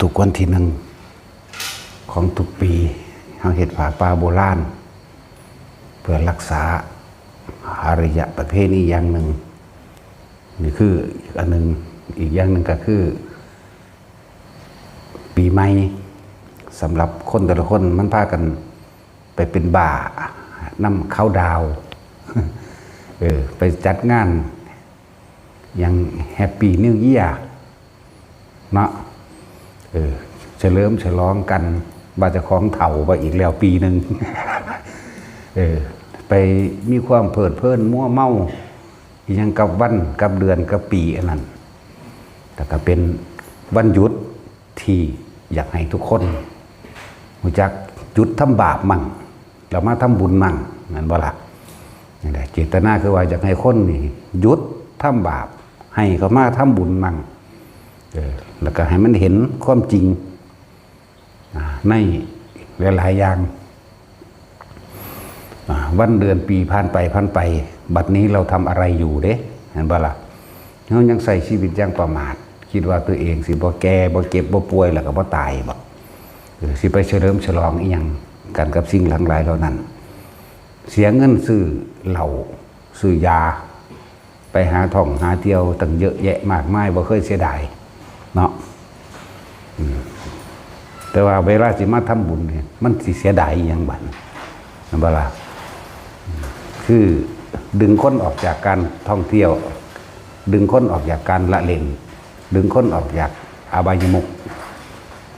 ทุกวันที่หนึ่งของทุกปีเราเฮ็ดผ้าป่าโบราณเพื่อรักษาอารยประเพณีอย่างหนึ่งนี่คืออีกอันหนึ่งอีกอย่างหนึ่งก็คือปีใหม่สำหรับคนแต่ละคนมันพากันไปเป็นบ่านำเข้าดาวไปจัดงานอย่างแฮปปี้นิวเยียร์เนาะเฉลิมฉลองกันบาจะของเถ่าไปอีกแล้วปีหนึ่ง ไปมีความเพลิดเพลินมั่วเมาอย่างกับวันกับเดือนกับปีอันนั้นแต่ก็เป็นวันหยุดที่อยากให้ทุกคนรู้จักหยุดทำบาปมั่งเรามาทำบุญมั่งนั่นบ่ล่ะนี่แหละเจตนาคือว่าอยากให้คนนี่หยุดทำบาปให้เขามาทำบุญมั่งแล้วก็ให้มันเห็นความจริงในหลายๆอย่างวันเดือนปีผ่านไปบัดนี้เราทำอะไรอยู่เด้เห็นบ่ล่ะเรายังใส่ชีวิตอย่างประมาทคิดว่าตัวเองสิบ่แก่บ่เก็บบ่ป่วยแล้วก็บ่ตายบ่สิไปเฉลิมฉลองอีหยังกันกับสิ่งหลากหลายเหล่านั้นเสียเงินซื้อเหล้าซื้อยาไปหาท่องหาเที่ยวตั้งเยอะแยะมากมายบ่เคยเสียดายเนาะแต่ว่าเวลาสิมาทำบุญเนี่ยมันสิเสียดายอีหยังบัดนั่นบ่ล่ะคือดึงคนออกจากการท่องเที่ยวดึงคนออกจากการละเล่นดึงคนออกจากอบายมุข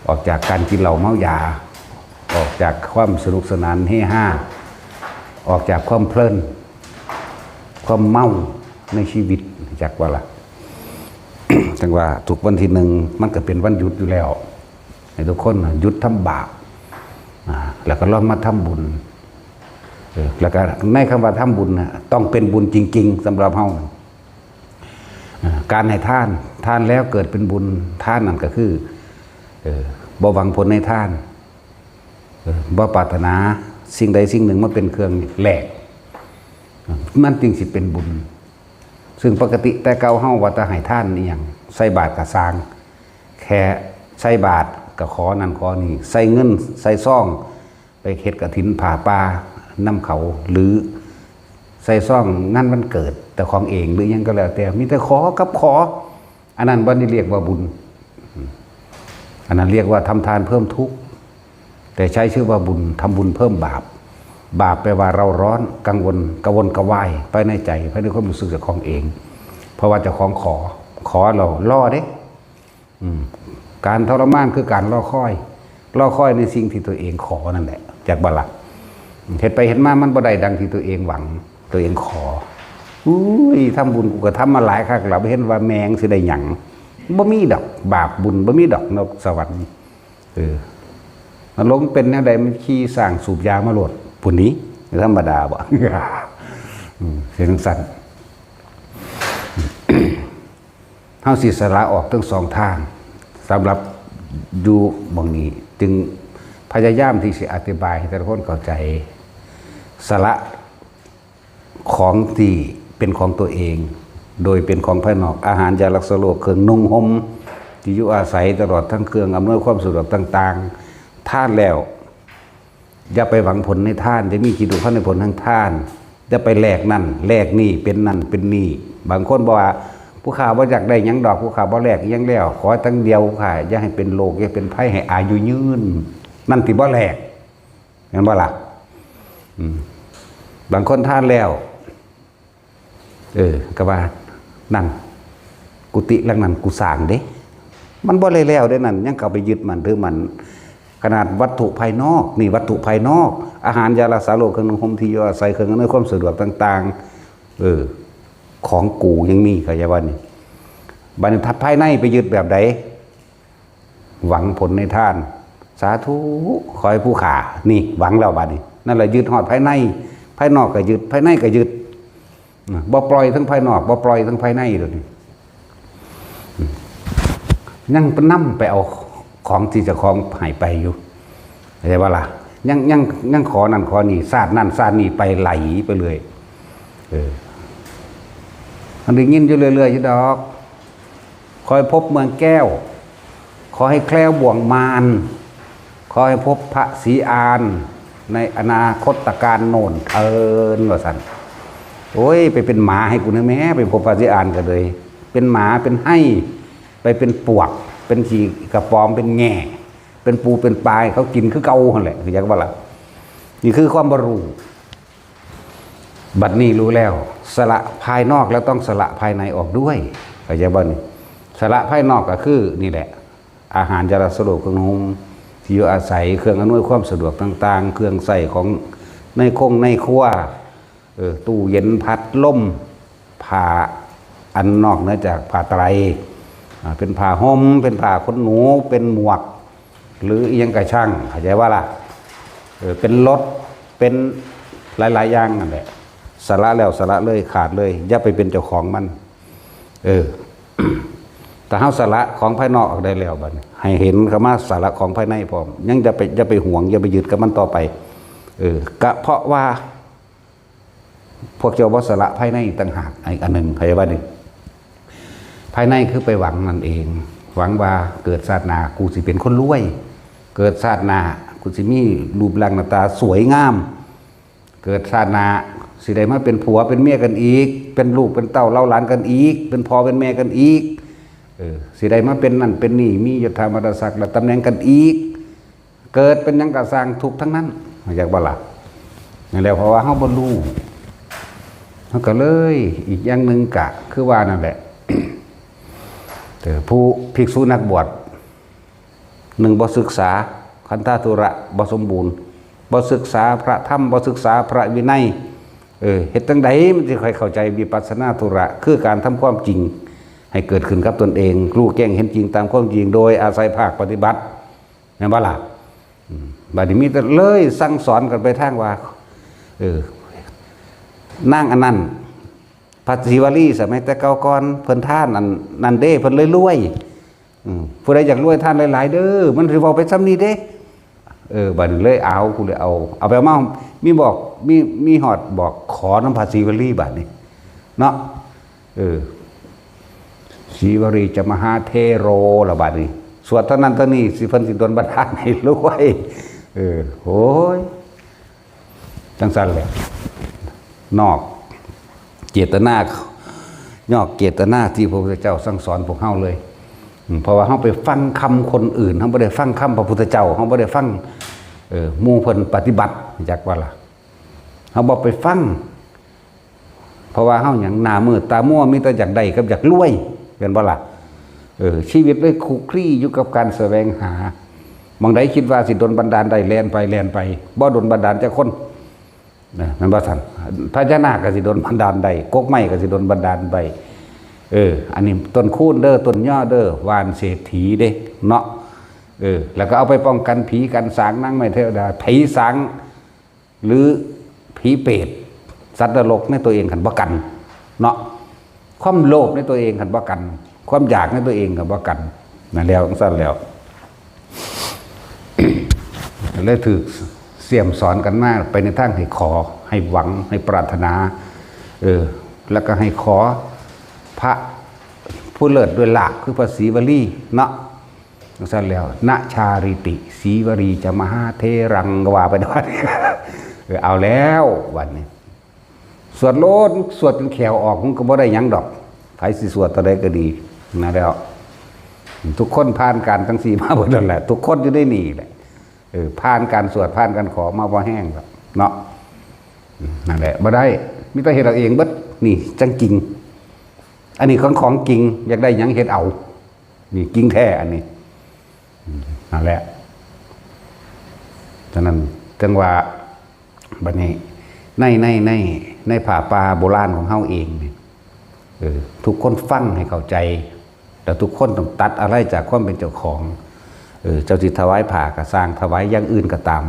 ออกจากการกินเหล้าเมายาออกจากความสนุกสนานเฮฮาออกจากความเพลินความเมาในชีวิตจากว่าล่ะ จังว่าทุกวันที่หนึ่งมันก็เป็นวันหยุดอยู่แล้วให้ทุกคนหยุดทำบาปแล้วก็ลองมาทำบุญแล้วก็ในคำว่าทำบุญต้องเป็นบุญจริงๆสำหรับเฮาการให้ทานแล้วเกิดเป็นบุญทานนั่นก็คือบ่หวังผลในทานบ่ปรารถนาสิ่งใดสิ่งหนึ่งมาเป็นเครื่องแลกมันจึงสิเป็นบุญซึ่งปกติแต่เก่าเฮาว่าจะให้ทานนี่หยังใส่บาตรก็สร้างแค่ใส่บาตรก็ขอนั่นขอนี่ใส่เงินใส่ซองไปเฮ็ดกฐินผ่าป่านำเขาหรือใส่ซ่องงานวันเกิดแต่ของเองหรือยังก็แล้วแต่มีแต่ขอกับขออันนั้นบ่ได้เรียกว่าบุญอันนั้นเรียกว่าทำทานเพิ่มทุกข์แต่ใช้ชื่อว่าบุญทำบุญเพิ่มบาปบาปแปลว่าเราร้อนกังวลกระวนกระวายภายในใจภายในความรู้สึกจากของเองเพราะว่าเจ้าของขอเราล่อเด้การทรมานคือการล่อค่อยในสิ่งที่ตัวเองขอนั่นแหละจากบัลลังก์เห็นไปเห็นมามันบ่ได้ดังที่ตัวเองหวังตัวเองขอทำบุญกูก็ทำมาหลายครั้งแล้วเห็นว่าแมงสิได้หยังบ่มีดอกบาปบุญบ่มีดอกนกสวรรค์มันลงเป็นแนวใดมันขี้สร้างสูบยามาโหลดปุ่นนี้ธรรมดาบ่ เสียงสั่น เฮาสิสละออกทั้งสองทางสำหรับอยู่บ่งนี้จึงพยายามที่จะอธิบายให้แต่ละคนเข้าใจสละของที่เป็นของตัวเองโดยเป็นของภายนอกอาหารยารักษาโรคเครื่องนุ่งห่มที่อยู่อาศัยตลอดทั้งเครื่องอำนวยความสะดวกต่างๆท่านแล้วอย่าไปหวังผลในท่านจะมีจิตดุเข้าในผลทางท่านจะไปแลกนั่นแลกนี่เป็นนั่นเป็นนี่บางคนบอกว่าผู้ข่าวว่าอยากได้ยังดอกผู้ข่าวว่าแลกยังแล้วขอตั้งเดียวค่ะอย่าให้เป็นโรคอย่าเป็นไข้ให้อายุยืนนั่นที่บ่แลกเห็นบ่ล่ะบางคนท่านแล้วก็ว่านั่นกุฏิหลังนั้นกูสร้างเด้มันบ่เลยแล้วได้นั่นยังเข้าไปยึดมันหรือมันขนาดวัตถุภายนอกนี่วัตถุภายนอกอาหารยารักษาโรคเครื่องนุ่งห่มที่อยู่อาศัยเครื่องอำนวยความสะดวกต่างๆของกูยังมีก็อย่าว่านี่บัดนี้ทับภายในไปยึดแบบใดหวังผลในทานสาธุขอให้ผู้ขานี่หวังแล้วบัดนี้นั่นแหละยึดหอดภายในภายนอกก็ยึดภายในก็ยึดบ่ปล่อยทั้งภายนอกบ่ปล่อยทั้งภายในเลยยังไปนั่มไปเอาของที่จะของหายไปอยู่ใช่ป่ะล่ะยังขอนั่นขอนี่ซาดนั่นซาดนี่ไปไหลไปเลยมันได้ยินอยู่เรื่อยๆอยู่ดอกคอยพบเมืองแก้ว ขอให้แคล้วบ่วงมารขอให้พบพระศรีอานในอนาคตการโน่นเทินว่าสันโอ้ยไปเป็นหมาให้กูนะแม่ไปพบพระศรีอานกันเลยเป็นหมาเป็นให้ไปเป็นปวกเป็นขี่กระปอมเป็นแง่เป็นปูเป็นปลายเขากินคือเกาหั่นแหละคืออยากว่าล่ะนี่คือความบรรลุบัดนี้รู้แล้วสละภายนอกแล้วต้องสละภายในออกด้วยเข้าใจบ่นี่สละภายนอกก็คือนี่แหละอาหารยาสะดวกเครื่องนุ่งที่อยู่อาศัยเครื่องอำนวยความสะดวกต่างๆเครื่องใส่ของในคงในครัวตู้เย็นพัดลมผ้าอันนอกเหนือจากผ้าไตรเป็นผ้าห่มเป็นผ้าขนหนูเป็นหมวกหรืออีหยังกระช่างเข้าใจว่าล่ะเป็นรถเป็นหลายๆอย่างนั่นแหละสละแล้วสละเลยขาดเลยอย่าไปเป็นเจ้าของมันแต่เฮาสละของภายนอกออกได้แล้วบัดนี้ให้เห็นคำว่าสละของภายในพร้อมยังอย่าไปห่วงอย่าไปยึดกับมันต่อไปก็เพราะว่าพวกเจ้าบ่สละภายในต่างหากอีกอันหนึ่งเข้าใจว่านี่ภายในคือไปหวังนั่นเองหวังว่าเกิดชาติหน้ากูสิเป็นคนรวยเกิดชาติหน้ากูสิมีรูปร่างหน้าตาสวยงามเกิดชาติหน้าสิได้มาเป็นผัวเป็นเมียกันอีกเป็นลูกเป็นเต้าเล่าหลานกันอีกเป็นพ่อเป็นแม่กันอีกสิได้มาเป็นนั่นเป็นนี่มียศถามรศักดิ์และตำแหน่งกันอีกเกิดเป็นยังกะสร้างทุกทั้งนั้นอยากบ่ล่ะนั่นแหละเพราะว่าเฮาบ่รู้เฮาก็เลยอีกอย่างหนึ่งกะคือว่านั่นแหละผู้ภิกษุนักบวชหนึ่งบ่ศึกษาขันธธุระบ่สมบูรณ์บ่ศึกษาพระธรรมบ่ศึกษาพระวินัยเฮ็ดจังไดมันสิค่อยเข้าใจวิปัสสนาธุระคือการทำความจริงให้เกิดขึ้นกับตนเองรู้แจ้งเห็นจริงตามความจริงโดยอาศัยภาคปฏิบัติแม่นบ่ล่ะบัดนี้มีแต่เลยสั่งสอนกันไปทางว่านั่งอันนั้นพระศิวลีสมัยแต่เก่าก่อนเพิ่นท่านอันเด้เพิ่นเลยรวยผู้ใดอยากรวยท่านหลายๆเด้อมันสิเว้าไปซ้ำนี้เด้บัดนี้เลยกูเลยเอาไปมามีหอดบอกขอน้ำพระศิวลีบัดนี้เนาะศิวลีจะมหาเทโรละบัดนี้สวดเท่านั้นเท่านี้สิเพิ่นสิโดนบัดดาลให้รวยโอ้ยจังซั่นแหละนอกเจตนายอกเจตนาที่พระพุทธเจ้าสั่งสอนพวกเฮาเลยเพราะว่าเฮาไปฟังคำคนอื่นเฮาบ่ได้ฟังคำพระพุทธเจ้าเฮาบ่ได้ฟังหมู่เพิ่นปฏิบัติจักว่าล่ะเฮาบ่ไปฟังเพราะว่าเฮาหยังหน้ามืดตามัวมีแต่อยากได้กับอยากรวยเป็นบ่ล่ะชีวิตเลยคุกคลีอยู่กับการแสวงหาบางใดคิดว่าสิดลบันดาลได้แล่นไปบ่ดลบันดาลจักคนนั่นบ่ซั่นพญานาคก็สิดลบันดาลได้กกไม้ก็สิดลบันดาลไปอันนี้ต้นคูนเด้อต้นย่อเด้อวานเศรษฐีเด้เนาะแล้วก็เอาไปป้องกันผีกันสางนั่งไม่เทวดาผีสางหรือผีเปรตสัตว์นรกในตัวเองขันบ่กันเนาะความโลภในตัวเองขันบ่กันความอยากในตัวเองขันบ่กันนั่นแล้วสั้นแล้ว เลยถือเสี่ยมสอนกันมากไปในทางให้ขอให้หวังให้ปรารถนาแล้วก็ให้ขอพระผู้เลิศด้วยหลักคือพระศรีวลีเนาะสั้นแล้วณชาริติศรีวรีจะมหาเทรังว่าไปด้วย เอาแล้ววันนี้สวดโลดสวดจนแขวออกมันก็บ่ได้ยังดอกไผสิสวดตอนใดก็ดีนะแล้วทุกคนผ่านการทั้ง4มาหมดนั่นแหละทุกคนอยู่ได้หนีแหละผ่านการสวดผ่านการขอมาบ่แห้งแล้วเนาะนั่นแหละบ่ได้มีแต่เฮ็ดเอาเองเบิดนี่จังจริงอันนี้ของจริงอยากได้หยังเฮ็ดเอานี่จริงแท้อันนี้นั่นแหละฉะนั้นจังว่าบัดนี้ในป่าป่าโบราณของเฮาเองทุกคนฟังให้เข้าใจแต่ทุกคนต้องตัดอะไรจากความเป็นเจ้าของเจ้าสิถวายผ้าก็สร้างถวายอย่างอื่นก็ตาม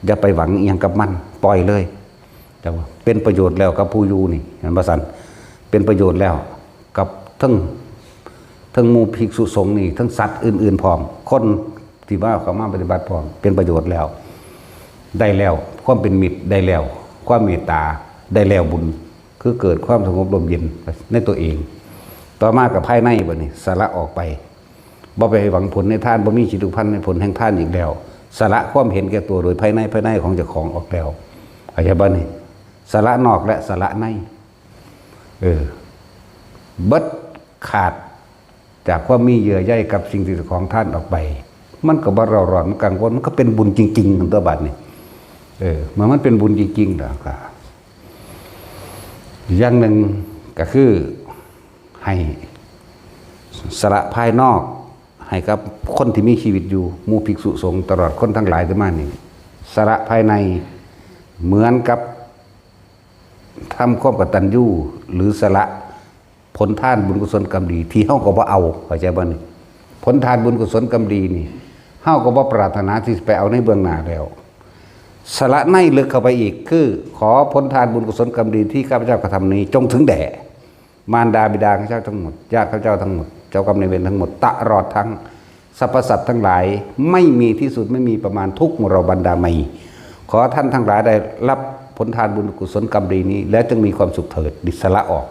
อย่าไปหวังเอียงกับมันปล่อยเลยแต่ว่าเป็นประโยชน์แล้วกับผู้อยู่นี่เห็นบ่ซั่นเป็นประโยชน์แล้วกับทั้งหมู่ภิกษุสงฆ์นี่ทั้งสัตว์อื่นๆพร้อมคนที่ว่าเขามาปฏิบัติพร้อมเป็นประโยชน์แล้วได้แล้วความเป็นมิตรได้แล้วความเมตตาได้แล้วบุญคือเกิดความสงบลมเย็นในตัวเองต่อมากับภายในบัดนี้สละออกไป บ่ไปหวังผลในทานบ่มีจิตอุพันธ์ในผลแห่งทานอีกแล้วสละความเห็นแก่ตัวโดยภายในของเจ้าของออกแล้วเข้าใจบ่นี่สละนอกและสละในเบิดขาดจากความมีเยื่อใยกับสิ่งที่ของท่านออกไปมันก็บ่เราร้อนมันกังวลมันก็เป็นบุญจริงๆของตัวบัดนี่เมื่อมันเป็นบุญจริงๆแล้วก็อย่างหนึ่งก็คือให้สละภายนอกให้กับคนที่มีชีวิตอยู่หมู่ภิกษุสงฆ์ตลอดคนทั้งหลายที่มานี่สละภายในเหมือนกับทำความกตัญญูหรือสละผลทานบุญกุศลกรรมดีที่เฮาก็บ่เอาเข้าใจบ่นี่ผลทานบุญกุศลกรรมดีนี่เฮาก็บ่ปรารถนาที่จะไปเอาในเบื้องหน้าแล้วสละในลึกเข้าไปอีกคือขอผลทานบุญกุศลกรรมดีที่ข้าพเจ้ากระทำนี้จงถึงแด่มารดาบิดาข้าพเจ้าทั้งหมดญาติข้าพเจ้าทั้งหมดเจ้ากรรมนายเวรทั้งหมดตลอดทั้งสรรพสัตว์ทั้งหลายไม่มีที่สุดไม่มีประมาณทุกหมู่เราบรรดาไม่ขอท่านทั้งหลายได้รับผลทานบุญกุศลกรรมดีนี้แล้วจึงมีความสุขเถิดดิสละออก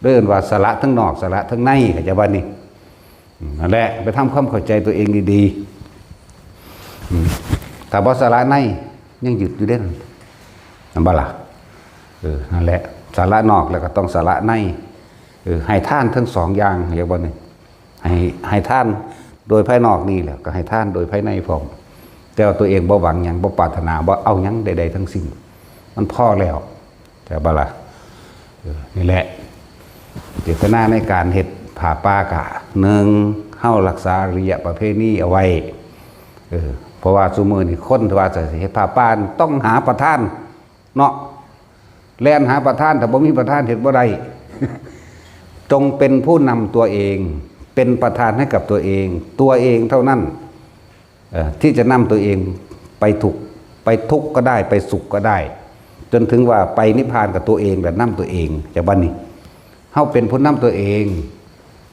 เรื่องว่าสละทั้งนอกสละทั้งในเข้าใจบ่นี่นั่นแหละไปทำความเข้าใจตัวเองดีๆถ้าบ่สละในยังหยุดอยู่เด่นนั่นบ่ล่ะนั่นแหละสละนอกแล้วก็ต้องสละในให้ท่านทั้งสองอย่างอย่างบ่นี่ให้ท่านโดยภายนอกนี่แหละก็ให้ท่านโดยภายในพร้อมแต่ตัวเองบ่หวังหยังบ่ปรารถนาบ่เอาหยังใดๆทั้งสิ้นมันพอแล้วแต่บ่ล่ะนี่แหละเจตนาในการเฮ็ดผ้าป่ากะหนึ่งเฮารักษาอริยประเพณีเอาไว้เพราะว่าซุมื้อนี่คนที่ว่าจะเฮ็ดผ้าป่าต้องหาประธานเนาะแล่นหาประธานถ้าบ่มีประธานเฮ็ดบ่ได้จงเป็นผู้นำตัวเองเป็นประธานให้กับตัวเองเท่านั้นที่จะนำตัวเองไปทุกข์ก็ได้ไปสุขก็ได้จนถึงว่าไปนิพพานกับตัวเองและนำตัวเองจากบ้านนี้เฮาเป็นผู้นำตัวเอง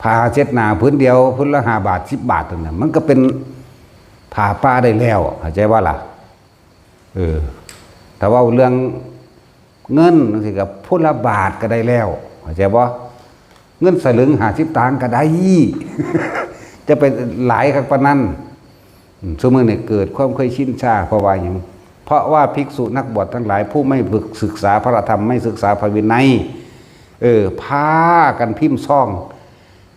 ผ้าเช็ดหน้าพื้นเดียวพื้นละ5 บาท10 บาทนั่นน่ะมันก็เป็นผ้าป่าได้แล้วเข้าใจว่าล่ะแต่ว่าเรื่องเงินจังซี่ก็พุ่นละบาทก็ได้แล้วเข้าใจบ่เงินสลึง50 ตังค์ก็ได้ จะเป็นหลายคักปานนั้นซุมื้อนี้เกิดความเคยชินชาเพราะว่าหยังเพราะว่าภิกษุนักบวชทั้งหลายผู้ไม่ศึกษาพระธรรมไม่ศึกษาพระวินัยพากันพิมพ์ซ่อง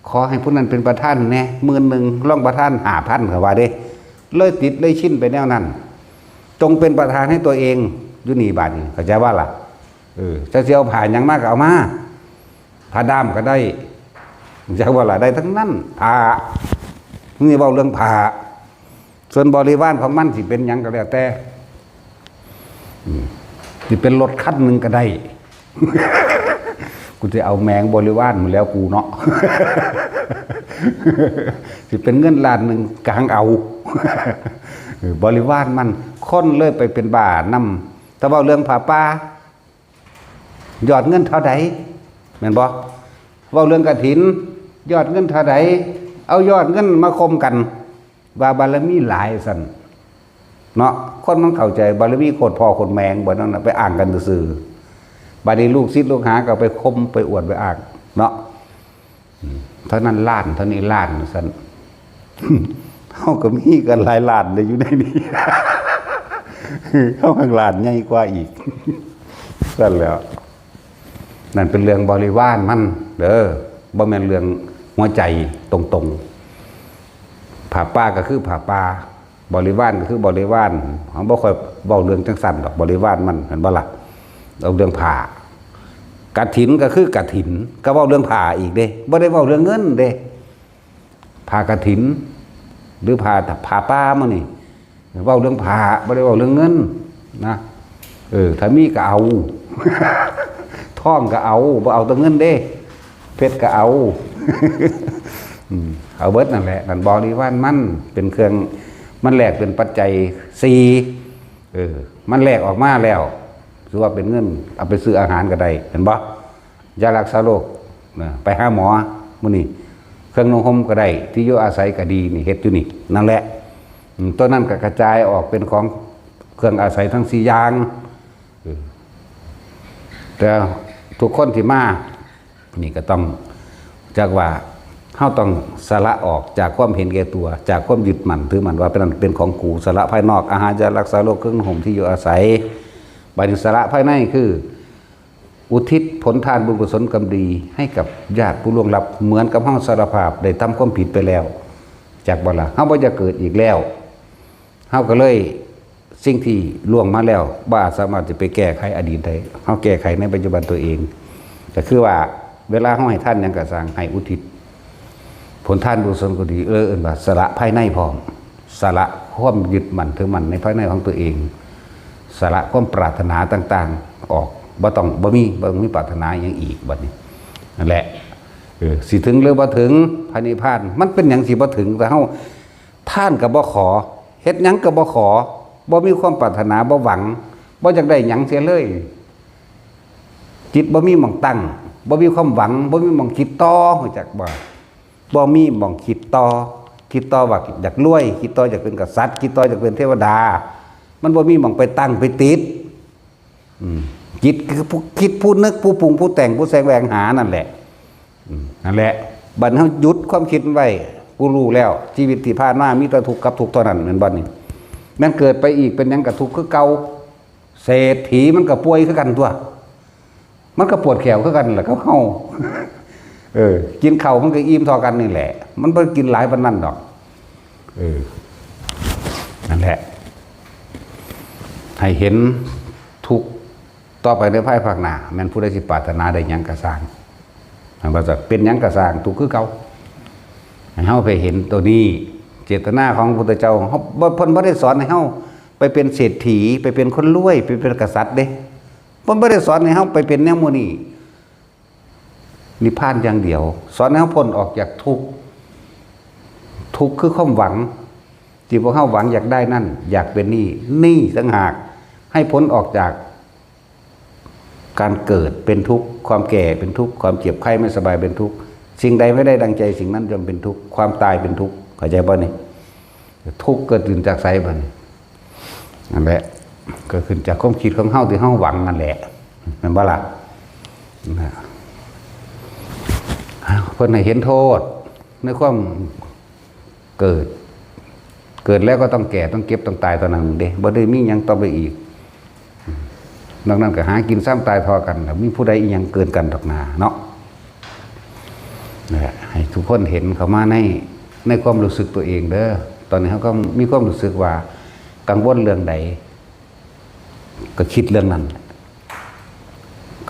ขอให้ผู้นั้นเป็นประธานแน่10,000ร่องประธาน5,000ก็ว่าเด้เลยติดเลยชินไปแนวนั้นจงเป็นประธานให้ตัวเองอยู่นี่บาดนี้เข้าใจว่าล่ะจะเสียวผ่านหยังมากก็เอามาผ้าดำก็ได้จะว่าล่ะได้ทั้งนั้นผ้านี่เว้าเรื่องผ้าส่วนบริวารของมันสิเป็นหยังก็แล้วแต่สิเป็นรถคันหนึ่งก็ได้ กูจะเอาแมงบริวารมาแล้วกูเนาะ สิเป็นเงินล้านหนึ่งกลางเอา บริวารมันค้นเลยไปเป็นบ้านำแต่ว่าเรื่องผ้าป่ายอดเงินเท่าใดแม่นบ่เว้าเรื่องกฐินยอดเงินเท่าใดเอายอดเงินมาคมกันว่าบารมีหลายสั่นเนาะคนมันเข้าใจบารมีโคตรพ่อโคตรแมงบ่นั่นน่ะไปอ่านกันซื่อๆบัดนี้ลูกศิษย์ลูกหาก็ไปคมไปอวดไปอ่านเนาะเท่านั้นล้านเท่านี้ล้านสั่น เฮาก็มีกันหลายล้านเลยอยู่ในนี้ เฮาข้างล้านใหญ่กว่าอีก สั่นแล้วนั่นเป็นเรื่องบริวารมันเด้อบ่แม่นเรื่องหัวใจตรงๆผ้าป่าก็คือผ้าป่าบริวารก็คือบริวารเฮาบ่ค่อยเว้าเรื่องจังซั่นดอกบริวารมันเห็นบ่ล่ะเอาเรื่องผ้ากฐินก็คือกฐินก็เว้าเรื่องผ้าอีกเด้บ่ได้เว้าเรื่องเงินเด้ผ้ากฐินหรือผ้าป่ามื้อนี่เว้าเรื่องผ้าบ่ได้เว้าเรื่องเงินนะถ้ามีก็เอา ท่องก็เอาบ่เอาแต่เงินเด้เพชรก็เอา เอาเบิดนั่นแหละนั่นบริวารมันเป็นเครื่องมันแลกเป็นปัจจัย4มันแลกออกมาแล้วถือว่าเป็นเงินเอาไปซื้ออาหารก็ได้เห็นบ่ยารักษาโรคไปหาหมอมื้อนี้เครื่องนุ่งห่มก็ได้ที่อยู่อาศัยก็ดีนี่เฮ็ดอยู่นี่นั่นแหละตัวนั้นก็กระจายออกเป็นของเครื่องอาศัยทั้ง4อย่างแต่ทุกคนที่มานี่ก็ต้องจักว่า เฮาต้องสละออกจากความเห็นแก่ตัวจากความยึดมั่นถือมั่นว่าเป็นของกูสละภายนอกอาหารจะรักษาโรคเครื่องห่มที่อยู่อาศัยบัดนี้สละภายในคืออุทิศผลทานบุญกุศลกรรมดีให้กับญาติผู้ล่วงลับเหมือนกับเฮาสารภาพได้ทำความผิดไปแล้วจากบ่ล่ะเฮาบ่จะเกิดอีกแล้วเฮาก็เลยสิ่งที่ล่วงมาแล้วบ่สามารถจะไปแก้ไขอดีตได้เฮาแก้ไขในปัจจุบันตัวเองก็คือว่าเวลาเฮาให้ท่านหยังก็สร้างให้อุทิศผลทานบุญกุศลก็ดีเอิ้นว่าสละภายในพร้อมสละความยึดมั่นถือมั่นในภายในของตัวเองสละความปรารถนาต่างๆออกบ่มีปรารถนาอย่างอีกบัดนี้นั่นแหละสิถึงหรือบ่ถึงพระนิพพานมันเป็นหยังสิบ่ถึงแต่เฮาท่านก็บ่ขอเฮ็ดหยังก็บ่ขอบ่มีความปรารถนาบ่หวังบ่อยากได้หยังเสียเลยจิตบ่มีหม่องตั้งบ่มีความหวังบ่มีหม่องคิดต่อรู้จักบ่มีหม่องคิดต่อว่าอยากรวยคิดต่ออยากเป็นกษัตริย์คิดต่ออยากเป็นเทวดามันบ่มีหม่องไปตั้งไปติดจิตคือผู้คิดผู้นึกผู้ปรุงผู้แต่งผู้แสวงหานั่นแหละนั่นแหละบัดเฮาหยุดความคิดไว้ผู้รู้แล้วชีวิตที่ผ่านมามีแต่ทุกข์กับทุกข์เท่านั้นเหมือนบัดนี้แม้นเกิดไปอีกเป็นหยังก็ทุกข์คือเก่าเศรษฐีมันก็ป่วยคือกันตัวมันก็ปวดแขวคือกันแหละเขาเฮากินข้าวมันก็อิ่มเท่ากันนี่แหละมันบ่กินหลายปานนั้นดอกนั่นแหละให้เห็นทุกข์ต่อไปในภายภาคหน้าแม้นผู้ใดสิปรารถนาได้หยังก็สร้างว่าจะเป็นหยังก็สร้างทุกข์คือเก่าให้เฮาไปเห็นตัวนี้เจตนาของพระพุทธเจ้าเฮาเพิ่นบ่ได้สอนให้เฮาไปเป็นเศรษฐีไปเป็นคนรวยไปเป็นกษัตริย์เด้เพิ่นบ่ได้สอนให้เฮาไปเป็นแนวหมู่นี้นิพพานอย่างเดียวสอนให้เฮาพ้นออกจากทุกข์คือความหวังที่พวกเฮาหวังอยากได้นั่นอยากเป็นนี่ต่างหากให้พ้นออกจากการเกิดเป็นทุกข์ความแก่เป็นทุกข์ความเจ็บไข้ไม่สบายเป็นทุกข์สิ่งใดไม่ได้ดังใจสิ่งนั้นย่อมเป็นทุกข์ความตายเป็นทุกข์เข้าใจบ่นี่ทุกข์เกิดขึ้นจากไสบ่นี่นั่นแหละเกิดขึ้นจากความคิดของเฮาที่เฮาหวังนั่นแหละแม่นบ่ล่ะเพิ่นให้เห็นโทษในความเกิดแล้วก็ต้องแก่ต้องเก็บต้องตายตอนนั้นเด้บ่ได้มีหยังต่อไปอีกนอกนั้นก็หากินซ้ำตายทอกันแล้วมีผู้ใดอีหยังเกินกันดอกนาเนาะนี่ให้ทุกคนเห็นเข้ามาในความรู้สึกตัวเองเด้อตอนนี้เขาก็มีความรู้สึกว่ากังวลเรื่องใดก็คิดเรื่องนั้น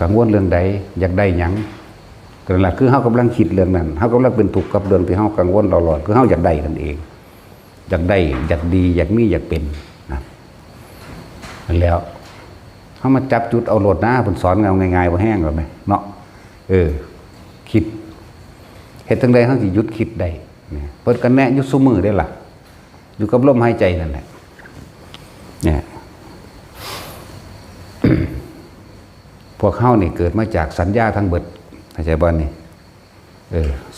กังวลเรื่องใดอยากได้หยังก็นั่นแหละคือเขากำลังคิดเรื่องนั้นเขากำลังเป็นทุกข์กับเรื่องที่เขากังวลตลอดคือเขาอยากได้นั่นเองอยากได้อยากดีอยากมีอยากเป็นนะแล้วเขามาจับจุดเอาโหลดนะผมสอนเงาง่ายๆว่าแห้งหรือไม่เนาะคิดเหตุทั้งใดเขาสิหยุดคิดได้เปิดกันแน่ยุดซุมือได้ล่ะอยู่กับลมหายใจนั่นแหละเนี่ย พวกเขาเนี่ยเกิดมาจากสัญญาทั้งเบิดเข้าใจบ่นี่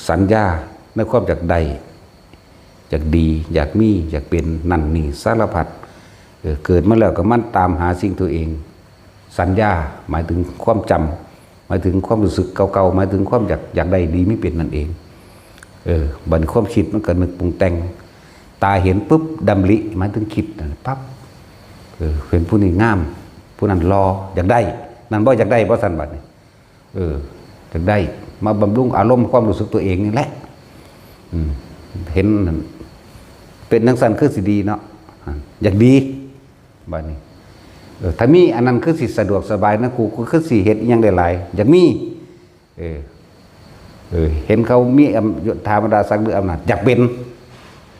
สัญญาในความอยากได้อยากดีอยากมีอยากเป็นนั่นนี่สารพัดเกิดมาแล้วก็มันตามหาสิ่งตัวเองสัญญาหมายถึงความจำหมายถึงความรู้สึกเก่าๆหมายถึงความอยากได้ดีไม่เป็นนั่นเองบันความคิดมันก็นึกปรุงแต่งตาเห็นปุ๊บดำริหมายถึงคิดปั๊บเป็นผู้นี้งามผู้นั้นรออยากได้นั่นบ่อยากได้บ่สันบัดนี่อยากได้มาบำรุงอารมณ์ความรู้สึกตัวเองนี่แหละเห็นเป็นนักสันคือสิดีเนาะอยากดีบัดนี้ถ้ามีอันนั้นคือสิสะดวกสบายนะกูคือสิเฮ็ดยังได้หลายอยากมีเห็นเขามีธรรมดาสักหรืออำนาจอยากเป็น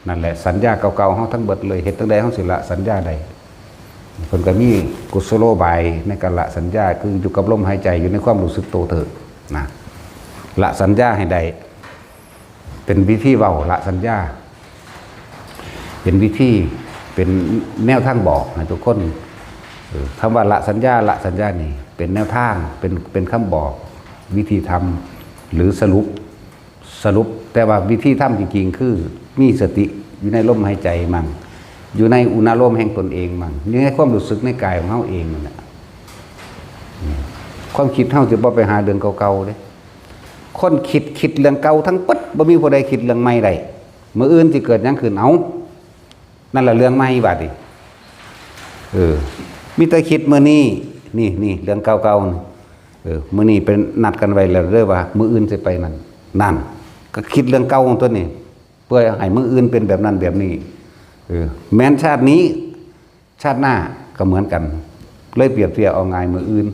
นั่นแหละสัญญาเก่าๆเฮาทั้งเบิดเลยเฮ็ดตั้งใดเฮาสิละสัญญาใดเพิ่นก็มีกุศโลบายในการละสัญญาคืออยู่กับลมหายใจอยู่ในความรู้สึกโตเถิดนะละสัญญาให้ได้เป็นวิธีเว้าละสัญญาเป็นวิธีเป็นแนวทางบอกให้ทุกคนคำว่าละสัญญานี่เป็นแนวทางเป็นคำบอกวิธีทำหรือสรุปแต่ว่าวิธีทำจริงๆคือมีสติอยู่ในลมหายใจมั่งอยู่ในอุณาโลมแห่งตนเองมั่งอยู่ในความรู้สึกในกายของเฮาเองนั่นแหละความคิดเฮาจะบ่ไปหาเรื่องเก่าๆเด้ คนคิดเรื่องเก่าทั้งปึ๊ดบ่มีผู้ใดคิดเรื่องใหม่ได้มื้ออื่นสิเกิดหยังขึ้นเอานั่นแหละเรื่องใหม่บัดนี้มีแต่คิดมื้อนี้นี่เรื่องเก่าๆมื้อนี้เป็นนัดกันไว้แล้วเด้อว่ามื้ออื่นสิไปนั่นก็คิดเรื่องเก่าของตัวนี้เพื่อให้มื้ออื่นเป็นแบบนั้นแบบนี้แม้นชาตินี้ชาติหน้าก็เหมือนกันเลยเปรียบเทียบเอาง่ายมื้ออื่น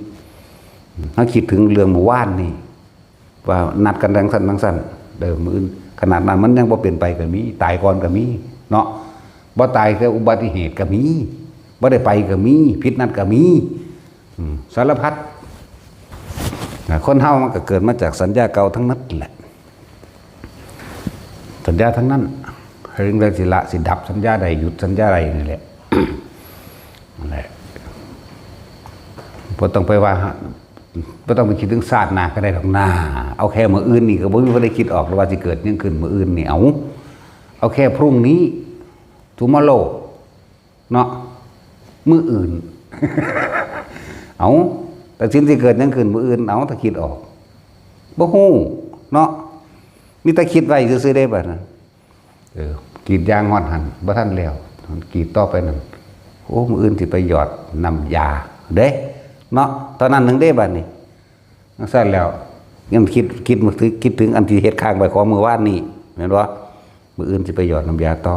เฮาคิดถึงเรื่องเมื่อวานนี่ว่านัดกันทั้งสั้นเดิมมื้ออื่นขนาดนั้นมันยังบ่เป็นไปก็มีตายก่อนก็มีเนาะบ่ตายแค่อุบัติเหตุก็มีบ่ได้ไปก็มีผิดนัดก็มีสารพัดคนเฮามันก็เกิดมาจากสัญญาเก่าทั้งนั้นแหละสัญญาทั้งนั้นเรื่องใดสิละสิดับสัญญาใดหยุดสัญญาใดนี่แหละ นั่นแหละบ่ต้องไปว่าบ่ต้องไปคิดถึงชาติหน้าก็ได้ดอกหน้าเอาแค่มื้ออื่นนี่ก็บ่มีบ่ได้คิดออกว่าสิเกิดหยังขึ้นมื้ออื่นนี่เอาแค่พรุ่งนี้ tomorrow เนาะมื้ออื่น เอาแต่สิ่งที่เกิดหยังขึ้นมื้ออื่นเอาถ้าคิดออกบ่ฮู้เนาะมีแต่คิดไว้ซื่อๆได้บัดนั้นกรีดยางฮอดหั่นบ่ทันแล้วกรีดต่อไปนั่นโอ้มื้ออื่นสิไปหยอดน้ำยาเด้เนาะตอนนั้นนึงได้บัดนี้ซั่นแล้วยังคิดถึงอันที่เฮ็ดข้างไว้ของมื้อวานนี้แม่นบ่มื้ออื่นสิไปหยอดน้ำยาต่อ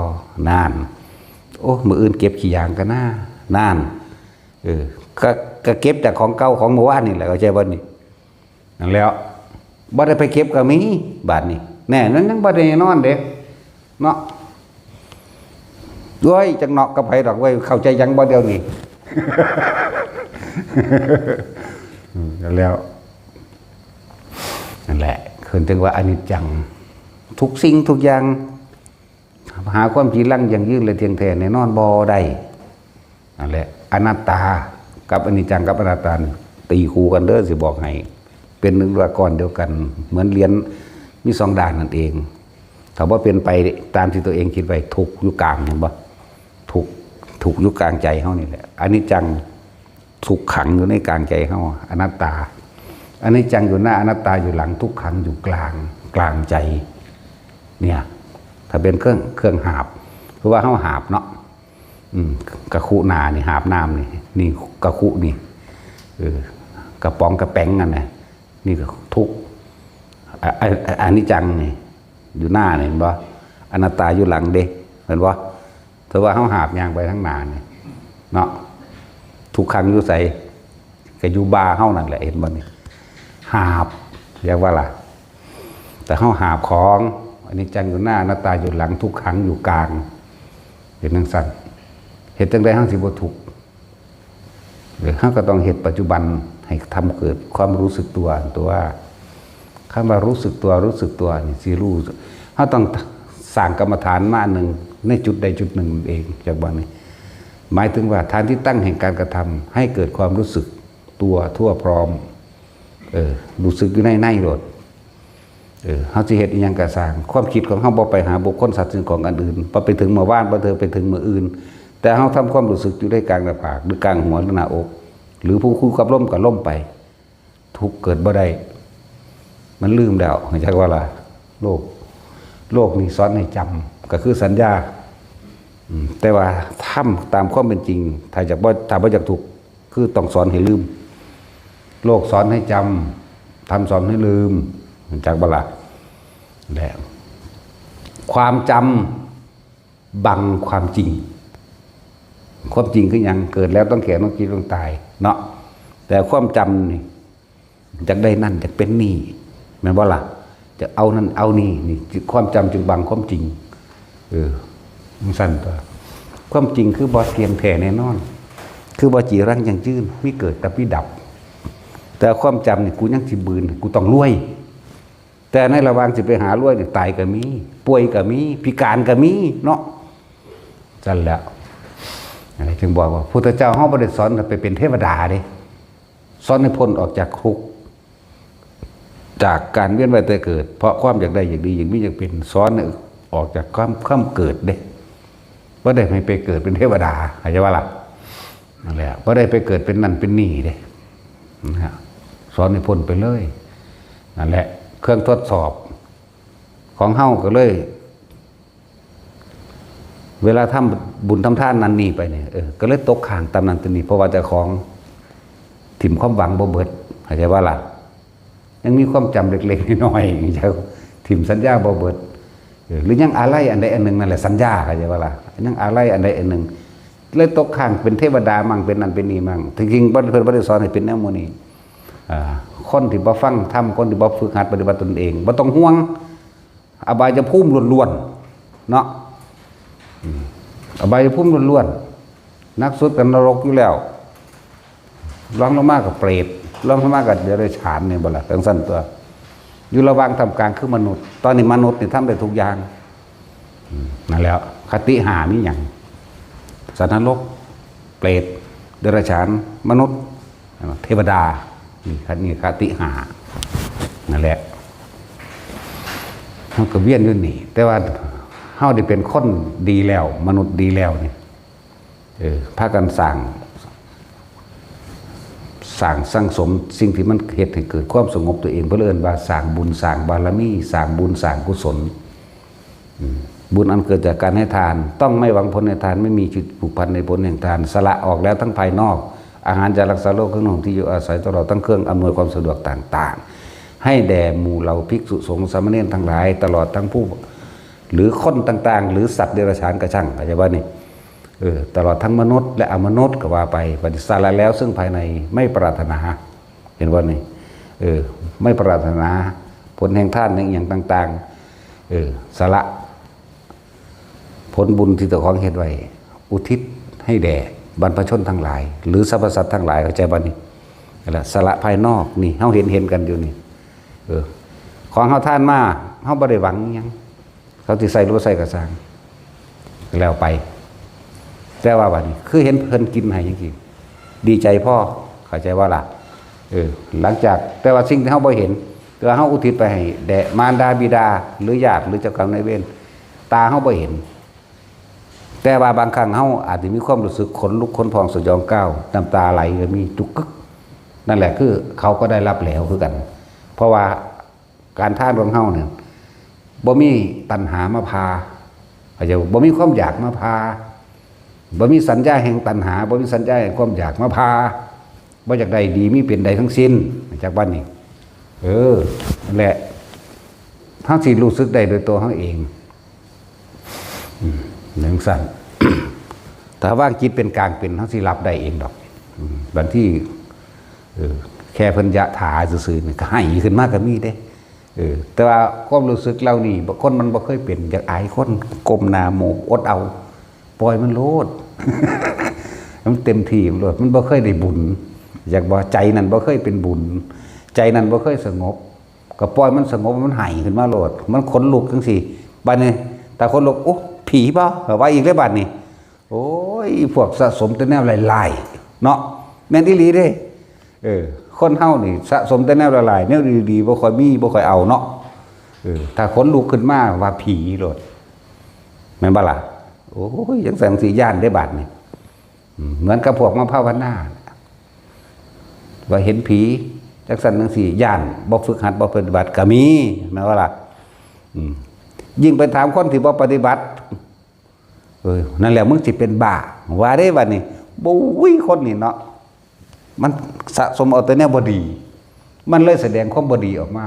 นานโอ้มื้ออื่นเก็บขี้ยางกันนานก็เก็บจากของเก่าของเมื่อวานนี่แหละเข้าใจบ่นี่นั่นแล้วบ่ได้ไปเก็บก็มีบาดนี้แน่นั้นยังบ่ได้นอนเด้เนาะด้วยจักเนาะกับไผดอกไว้เข้าใจยังบ่เดียวนี้ แล้วนั่นแหละคือถึงว่าอนิจจังทุกสิ่งทุกอย่างหาความจริงลังอย่างยืนเลยเทียงแท้แน่นอนบ่ได้นั่นแหละอนัตตากับอนิจจังกับอนัตตาตีคู่กันเด้อสิบอกให้เป็นหนึ่งตัวก้อนเดียวกันเหมือนเหรียญมี2ด้านนั่นเองถ้าว่าเป็นไปตามที่ตัวเองคิดไว้ถูกอยู่กลางเห็นบ่ถูกอยู่กลางใจเฮานี่แหละอนิจจังถูกขังอยู่ในกลางใจเฮาอนัตตาอนิจจังอยู่หน้าอนัตตาอยู่หลังทุกขังอยู่กลางใจเนี่ยถ้าเป็นเครื่องหาบเพราะว่าเฮาหาบเนาะกระคุนานี่หาบน้ำนี่กระคุนี่กระป๋องกระแป้งนั่นน่ะนี่ก็ทุกอนิจจังนี่อยู่หน้านี่เห็นบ่อนัตตาอยู่หลังเด้เห็นบ่แต่ว่าเฮาหาบยางไปทั้งหน้านี่เนาะทุกครั้งอยู่ใส่ก็อยู่บาเฮานั่นแหละเห็นบ่นี่หาบเรียกว่าล่ะแต่เฮาหาบของอนิจจังอยู่หน้าอนัตตาอยู่หลังทุกครั้งอยู่กลางเห็นจังซั่นเฮ็ดจังได๋เฮาสิบ่ทุกข์หรือเฮาก็ต้องเฮ็ดปัจจุบันให้ทำเกิดความรู้สึกตัวว่าคำว่ารู้สึกตัวนี่สิรู้เฮาต้องสร้างกรรมฐานมาหนึ่งในจุดใดจุดหนึ่งเองจากบ่นี้หมายถึงว่าฐานที่ตั้งแห่งการกระทำให้เกิดความรู้สึกตัวทั่วพร้อมรู้สึกอยู่ในโลดเฮาสิเฮ็ดอีหยังก็สร้างความคิดของเฮาบ่ไปหาบุคคลสัตว์สิ่งของอันอื่นบ่ไปถึงเมื่อวานบ่ไปถึงมื้ออื่นแต่เฮาทำความรู้สึกอยู่ในกลางหน้าผากหรือกลางหัวหรือหน้าอกหรือผู้คู่กับลมก็ล่มไปทุกเกิดบ่ได้มันลืมแล้วเข้าใจว่าล่ะโลกนี่สอนให้จำก็คือสัญญาแต่ว่าทำตามความเป็นจริงถ้าบ่อยากถูกคือต้องสอนให้ลืมโลกสอนให้จำทำสอนให้ลืมจากบ่ล่ะแล้วความจำบังความจริงคือหยังเกิดแล้วต้องแก่ต้องกินต้องตายเนาะแต่ความจำนี่จากได้นั่นจากเป็นนี่แม่นบ่ล่ะจะเอานั่นเอานี่ความจำจึงบังความจริงมันสั้นตัวความจริงคือบ่เที่ยงแท้แน่นอนคือบ่จีรังยังยืนมีเกิดแต่มีดับแต่ความจำนี่กูยังสิบืนกูต้องรวยแต่ในระหว่างสิไปหารวยนี่ตายก็มีป่วยก็มีพิการก็มีเนาะจั่นแล้วจึงบอกว่าพุทธเจ้าเฮาบ่ได้สอนให้ไปเป็นเทวดาเด้สอนให้พ้นออกจากทุกข์จากการเวียนว่ายตายเกิดเพราะความอยากได้อยากดีอยากมีอยากเป็นสอนให้ออกจากความเกิดเด้บ่ได้ให้ไปเกิดเป็นเทวดาเข้าใจว่าล่ะนั่นแหละบ่ได้ไปเกิดเป็นนั่นเป็นนี่เด้นะฮะสอนให้พ้นไปเลยนั่นแหละ เครื่องทดสอบของเฮาก็เลย เวลาทำบุญทำทานนั้นนี่ไปเนี่ยก็เลยตกข้างตามนั้นตัวนี้เพราะว่าเจ้าของถิ่มความหวังบ่เบิดเข้าใจว่าล่ะยังมีความจำเล็กๆน้อยๆเจ้าถิ่มสัญญาบ่เบิดหรือยังอะไรอันใดอันหนึ่งนั่นแหละสัญญาเข้าใจว่าล่ะยังอะไรอันใดอันหนึ่งเลยตกข้างเป็นเทวดามั่งเป็นนั่นเป็นนี่มั่งจริงๆเพิ่นบ่ได้สอนให้เป็นแนวโมนี้คนที่บ่ฟังธรรมคนที่บ่ฝึกหัดปฏิบัติตนเองบ่ต้องห่วงอบายภูมิล้วนๆเนาะอบายภูมิล้วนๆนักสุดกันนรกอยู่แล้วรองลงมากับเปรตรองลงมากับเดรัจฉานเนี่ยบ่ล่ะทั้งสั้นตัวอยู่ระหว่างทำกลางคือมนุษย์ตอนนี้มนุษย์นี่ทำได้ทุกอย่างนั่นแล้วคติหามีอย่างสัตว์นรกเปรตเดรัจฉานมนุษย์เทวดานี่คติหานั่นแหละมันก็เวียนอยู่นี่แต่ว่าเฮาได้เป็นคนดีแล้วมนุษย์ดีแล้วนี่พากันสร้างสร้างสมสิ่งที่มันเหตุให้เกิดความสงบตัวเองเพื่อเอิ้นว่าสร้างบุญสร้างบารมีสร้างบุญสร้างกุศลบุญอันเกิดจากการให้ทานต้องไม่หวังผลในทานไม่มีจุดผูกพันในผลแห่งทานสละออกแล้วทั้งภายนอกอาหารจะรักษาโรคเครื่องนุ่งที่อยู่อาศัยตลอดทั้งเครื่องอำนวยความสะดวกต่างๆให้แด่หมู่เหล่าภิกษุสงฆ์สามเณรทั้งหลายตลอดทั้งผู้หรือคนต่างๆหรือสัตว์เดรัจฉานกระช่างเข้าใจว่านี่ตลอดทั้งมนุษย์และอมนุษย์ก็ว่าไปปฏิสละแล้วซึ่งภายในไม่ปรารถนาเห็นว่านี่ไม่ปรารถนาผลแห่งท่านอย่างต่างๆสละผลบุญที่ตัวของเหตุไว้อุทิศให้แด่บรรพชนทั้งหลายหรือสรรพสัตว์ทั้งหลายเข้าใจบ่นี่แหละสละภายนอกนี่เฮาเห็นกันอยู่นี่ของเฮาท่านมาเฮาบ่ได้หวังหยังเขาสิใส่หรือบ่ใส่ก็สร้างแล้วไปแต่ว่าบัดนี้คือเห็นเพิ่นกินให้จังซี่ดีใจพ่อเข้าใจว่าล่ะหลังจากแต่ว่าสิ่งที่เฮาบ่เห็นแต่ว่าเฮาอุทิศไปให้แด่มารดาบิดาหรือญาติหรือเจ้ากรรมนายเวรตาเฮาบ่เห็นแต่ว่าบางครั้งเฮาอาจจะมีความรู้สึกขนลุกขนพองสยองก้าวน้ำตาไหลก็มีจุกกึกนั่นแหละคือเขาก็ได้รับแล้วคือกันเพราะว่าการทานของเฮาเนี่ยบ่มีตัณหามาพาอาจจะบ่มีความอยากมาพาบ่มีสัญญาแห่งตัณหาบ่มีสัญญาแห่งความอยากมาพาบ่อยากได้ดีมีเป็นใดทั้งสิ้นจากบ้านนี้นั่นแหละเฮาสิรู้สึกได้โดยตัวเฮาเองหนึ่งสั่น ถ้าว่างจิตเป็นกลางเป็นเฮาสิรับได้เองดอกบัดที่แค่เพิ่นยะถาซื่อๆนี่ก็ให้ขึ้นมาก็มีเด้แต่ว่าความรู้สึกเรานี่คนมันบ่เคยเป็นอยากอายคนก้มหน้าโมกอดเอาปล่อยมันโลด มันเต็มที่โลดมันบ่เคยได้บุญอยากบ่ใจนั้นบ่เคยเป็นบุญใจนั้นบ่เคยสงบก็ปล่อยมันสงบมันให้ขึ้นมาโลดมันขนลุกจังซี่บัดนี้แต่คนลุกโอ้ผีบ่ว่าอีกแล้วบัดนี้โอ้ยพวกสะสมแต่แนวลายๆเนาะแม่นอีหลีเด้คนเฮานี่สะสมแต่แนวละลายแนวดีๆบ่ค่อยมีบ่ค่อยเอาเนาะถ้าคนลุกขึ้นมาว่าผีโลดแม่นบ่ล่ะโอ้ยจังซั่นสิย่านได้บาดนี่เหมือนกับพวกมาภาวนาว่าเห็นผีจังซั่นจังซี่ย่านบ่ฝึกหัดบ่ปฏิบัติก็มีแม่นบ่ล่ะยิ่งไปถามคนที่บ่ปฏิบัตินั่นแหละมึงสิเป็นบ้าว่าได้บัดนี้บ่อุ้ยคนนี่เนาะมันสะสมเอาแต่แนวบ่ดีมันเลยแสดงความบ่ดีออกมา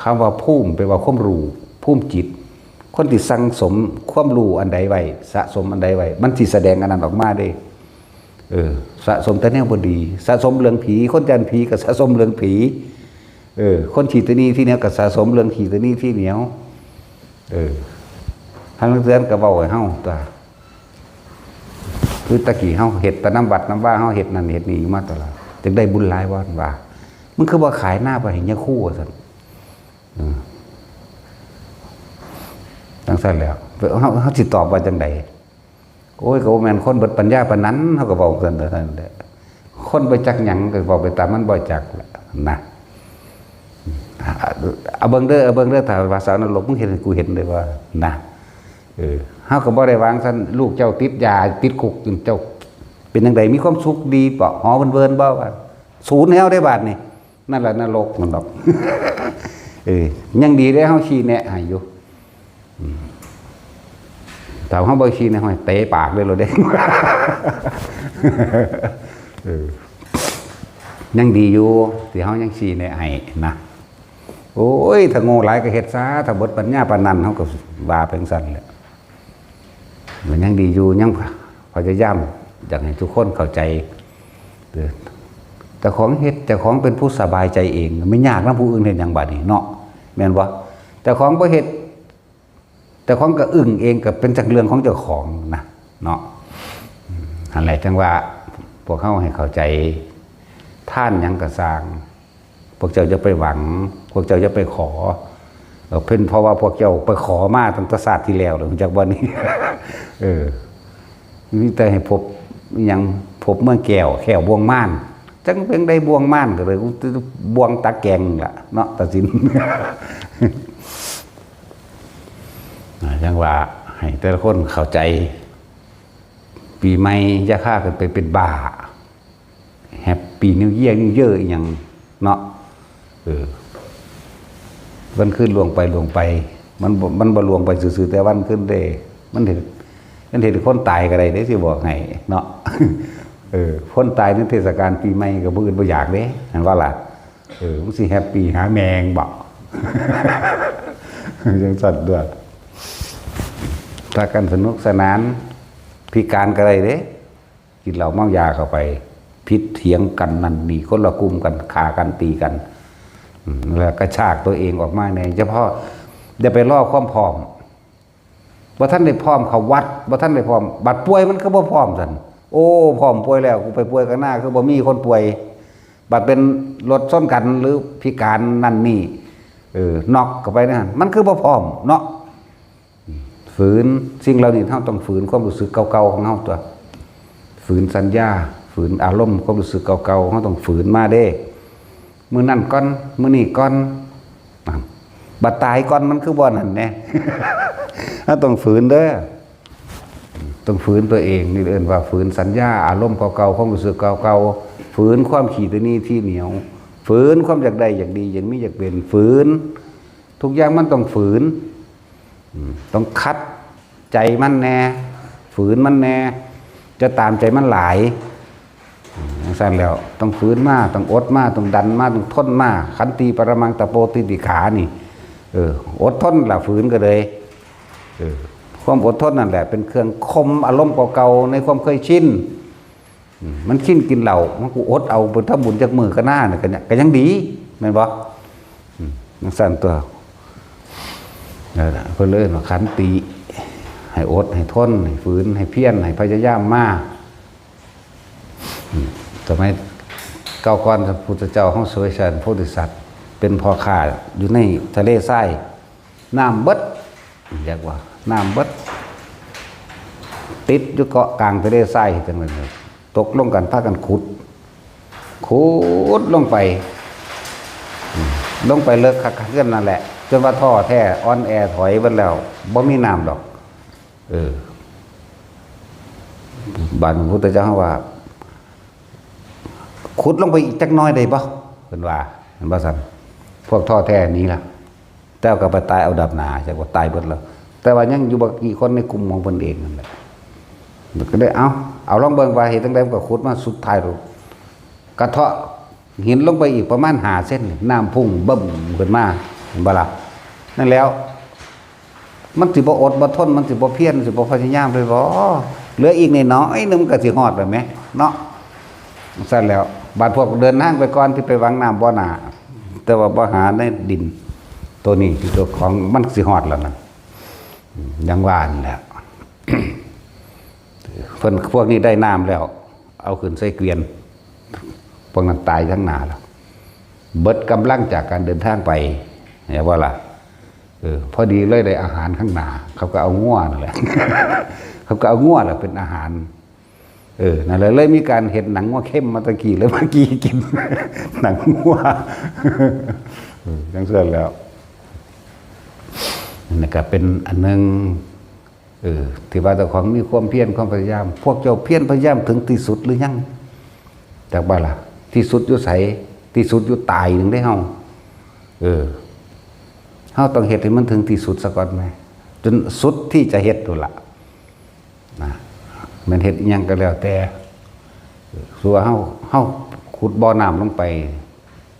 คำว่าภูมิแปลว่าความรู้ภูมิจิตคนที่สั่งสมความรู้อันใดไว้สะสมอันใดไว้มันสิแสดงอันนั้นออกมาได้สะสมแต่แนวบ่ดีสะสมเรื่องผีคนจันผีก็สะสมเรื่องผีคนขี้ตะนีที่เหนียวก็สะสมเรื่องขี้ตะนีที่เหนียวทางเตือนก็เว้าให้เฮาตัวคือตะกี้เฮาเฮ็ดแต่น้ำวัดน้ำว่าเฮาเฮ็ดนั่นเฮ็ดนี่อยู่มาตลอดจึงได้บุญหลายว่ามันคือว่าขายหน้าไปให้ยะคู่ว่าซั่นจังซั่นแล้วเฮาสิตอบว่าจังได๋โอ้ยก็บ่แม่นคนเบิดปัญญาปานนั้นเฮาก็เว้ากันแต่นั้นแหละคนบ่จักหยังก็เว้าไปตามมันบ่จักนะเอาเบิ่งเด้อถ้าว่าสาวนรกมึงเห็นกูเห็นเลยว่านะเฮาก็บ่ได้วางซั่นลูกเจ้าติดยาติดคุกจนเจ้าเป็นจังไดมีความสุขดีบ่หอเวินๆบ่ว่าศูนย์แล้วได้บาดนี่ นั่นแหละนรกมันดอก ยังดีได้เฮาชี้แนะให้อยู่แต่เฮาบ่ชี้แนะให้เตะปากเลยโลดเด้ ยังดีอยู่ที่เฮายังชี้แนะให้นะโอ้ยถ้าโง่หลายก็เฮ็ดซะถ้าเบิดปัญญาปานนั้นเฮาก็ว่าเป็นซั่นแหละมันยังดีอยู่ยังพยายามอยากให้ทุกคนเข้าใจแต่ของเฮ็ดแต่ของเป็นผู้สบายใจเองไม่ยากนำผู้อื่นเฮ็ดหยังบัดนี้เนาะแม่นบ่แต่ของบ่เฮ็ดแต่ของก็อึ้งเองก็เป็นจากเรื่องของเจ้าของนะเนาะอันแหละจังว่าพวกเฮาให้เข้าใจท่านหยังก็สร้างพวกเจ้าจะไปหวังพวกเจ้าจะไปขอเป็นเพราะว่าพวกเจ้าไปขอมาตั้งแต่ศาสตร์ที่แล้วหลังจากวันนี้ นี่แต่ให้พบยังพบเมืองแก้วแขวบวงม่านจังเป็นได้บวงม่านก็เลยบวงตาแกงล่ะเนาะตัดสิน จังว่าให้แต่ละคนเข้าใจปีใหม่อย่าฆ่ากันไปเป็นบ้าแฮปปี้นิวเยียร์นิวเยอร์อย่างเนาะวันขึ้นลวงไปมันบ่ลวงไปซื่อๆแต่วันขึ้นได้มันเห็นคนตายก็ได้สิบอกให้เนาะ คนตายในเทศกาลปีใหม่ก็บ่อื่นบ่อยากเด้เห็นว่าล่ะมันสิแฮปปี้หาแมงบ่ จังซั่นด้วยถ้ากันสนุกสนานพิการก็ได้เด้กินเหล้าเมายาเข้าไปพิษเถียงกันนั่นนี่คนละกลุ่มกันฆ่ากันตีกันแล้วกระชากตัวเองออกมาในเฉพาะอย่าไปล่อความพร้อมว่าท่านได้พร้อมเขาวัดว่าท่านได้พร้อมบัดป่วยมันก็บ่พร้อมสันโอ้พร้อมป่วยแล้วกูไปป่วยกันหน้าคือบ่มีคนป่วยบัดเป็นรถส้นกันหรือพิการนั่นนี่น็อกเข้าไปนั่นมันคือบ่พร้อมเนาะฝืนสิ่งเหล่านี้เฮาต้องฝืนความรู้สึกเก่าๆของเฮาตัวฝืนสัญญาฝืนอารมณ์ความรู้สึกเก่าๆเฮาต้องฝืนมาเด้มื้อนั่นก่อนมื้อนี้ก่อนบัดตายก่อนมันคือบ่นั่นแน่ ถ้าต้องฝืนเด้อต้องฝืนตัวเองนี่เอิ้นว่าฝืนสัญญาอารมณ์เก่าๆความรู้สึกเก่าๆฝืนความขี้ตัวนี้ที่เหนียวฝืนความอยากได้อยากดีอยากมีอยากเป็นฝืนทุกอย่างมันต้องฝืนต้องคัดใจมันแน่ฝืนมันแน่จะตามใจมันหลายสั่นแล้วต้องฝืนมาต้องอดมาต้องดันมาต้องทนมาขันติปรมังตะโปติติขานี่อดทนล่ะฝืนก็เลยความอดทนนั่นแหละเป็นเครื่องคมอารมณ์เก่าๆในความเคยชินมันชินกินเหล้ามันกูอดเอาเป็นถ้าบุญจากมือก็หน้าเนี่ยก็ยังดีแม่นบ่สั่นตัวเพื่อเลื่อนขันติให้อดให้ทนให้ฝืนให้เพียรให้พยายามมาทำไมเก้าก้อนพระพุทธเจ้าห้องสวยชันโพธิสัตว์เป็นพ่อข้าอยู่ในทะเลทรายน้ำเบิดเรียกว่าน้ำเบิดติดอยู่เกาะกลางทะเลทรายจังเลยตกลงกันพากันขุดลงไปเลิกคักเกินนั่นแหละจนว่าท่อแท้อ่อนแอถอยไปแล้วบ่มีน้ำดอกบัดพระพุทธเจ้าว่าขุดลงไปอีกจักน้อยได้บ่เพิ่นว่าเห็นบ่ซั่นพวกท่อแท้นี้ล่ะแต่ก็ไปตายเอาดับหนาจักว่าตายเบิดแล้วแต่ว่ายังอยู่บ่กี่คนในกลุ่มของเพิ่นเองนั่นแหละก็ได้เอาลองเบิ่งว่าเฮ็ดจังได๋ก็ขุดมาสุดท้ายกระเทาะหินลงไปอีกประมาณ5เส้นน้ำพุ่งบึ้มขึ้นมาเห็นบ่ล่ะนั่นแล้วมันสิบ่อดบ่ทนมันสิบ่เพียรสิบ่พยายามเลยบ่เหลืออีกน้อยนึงมันก็สิฮอดแล้วแหมเนาะซั่นแล้วบาดพวกเดินทางไปก่อนที่ไปวังน้ำบ่อนาแต่ว่าบ่หาในดินตัวนี้ที่ตัวของมันสิฮอดแล้วนะยังว่านั่นแหละ เพิ่นพวกนี้ได้น้ำแล้วเอาขึ้นใส่เกวียนพวกนั้นตายทั้งหนาแล้วเบิดกำลังจากการเดินทางไปเนี่ยว่าล่ะพอดีเลยได้อาหารข้างหน้าเขาก็เอาง่วนั่นแหละ เขาก็เอาง่วแหละเป็นอาหารนั่นเลยมีการเห็นหนังง่วเข้มมาตะกี้แล้วเมื่อกี้กิน หนังง่วจังเสร็จแล้วนี่ก็เป็นอันนึงที่ว่าเจ้าของมีความเพียรความพยายามพวกเจ้าเพียรพยายามถึงที่สุดหรือยังจากบ้านล่ะที่สุดอยู่ไส ที่สุดอยู่ตายหนึ่งได้เฮาเฮาต้องเฮ็ดให้มันถึงที่สุดซะก่อนไหมจนสุดที่จะเฮ็ดตัวละนะมันเฮ็ดอิหยังก็แล้วแต่ส่วนเฮาขุดบ่อน้ำลงไป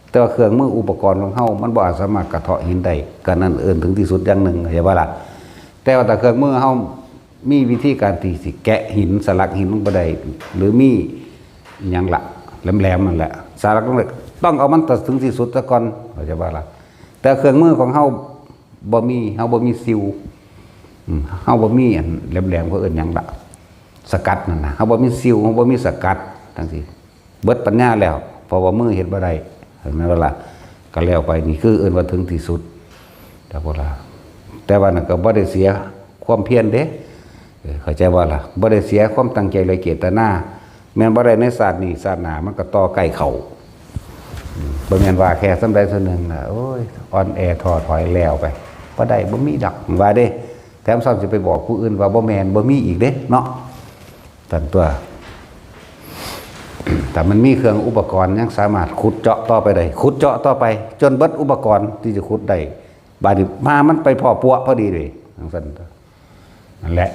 แต่ว่าเครื่องมืออุปกรณ์ของเฮามันบ่อาจสามารถกระเทาะหินได้ก็นั่นถึงที่สุดอย่างหนึ่งเห็นบ่ล่ะแต่ว่าแต่เครื่องมือเฮามีวิธีการที่สิแกะหินสลักหินลงไปได้หรือมีอิหยังละแหลมๆนั่นแหละสลักลงไปต้องเอามันถึงที่สุดซะก่อนเข้าใจบ่ล่ะแต่เครื่องมือของเฮาบ่มีซิลเฮาบ่มีอันแหลมๆเขาเอิ้นหยังล่ะสกัดนั่นน่ะเฮาบ่มีซิลเฮาบ่มีสกัดจังซี่เบิดปัญญาแล้วเพราะว่ามือเฮ็ดบ่ได้เห็นไหมว่าล่ะก็แล้วไปนี่คือเอิ้นว่าถึงที่สุดแต่บ่ล่ะแต่ว่านั่นก็บ่ได้เสียความเพียรเด้เข้าใจว่าล่ะบ่ได้เสียความตั้งใจเลยเจตนาแม่นบ่ได้ในศาสตร์นี้ศาสตร์หน้ามันก็ต่อใกล้เข้าบ่แม่นว่าแค่ส่ำใดส่วนหนึ่งน่ะโอ้ยอ่อนแอท้อถอยแล้วไปบ่ได้บ่มีดอกว่าเด้แถมซ้ำสิไปบอกผู้อื่นว่าบ่แม่นบ่มีอีกเด้เนาะตันตัวแต่มันมีเครื่องอุปกรณ์ยังสามารถขุดเจาะต่อไปได้ขุดเจาะต่อไปจนเบิดอุปกรณ์ที่จะขุดได้บาดนี้มามันไปพอปัวพอดีเลยทั้งสั้นนั่นแหละ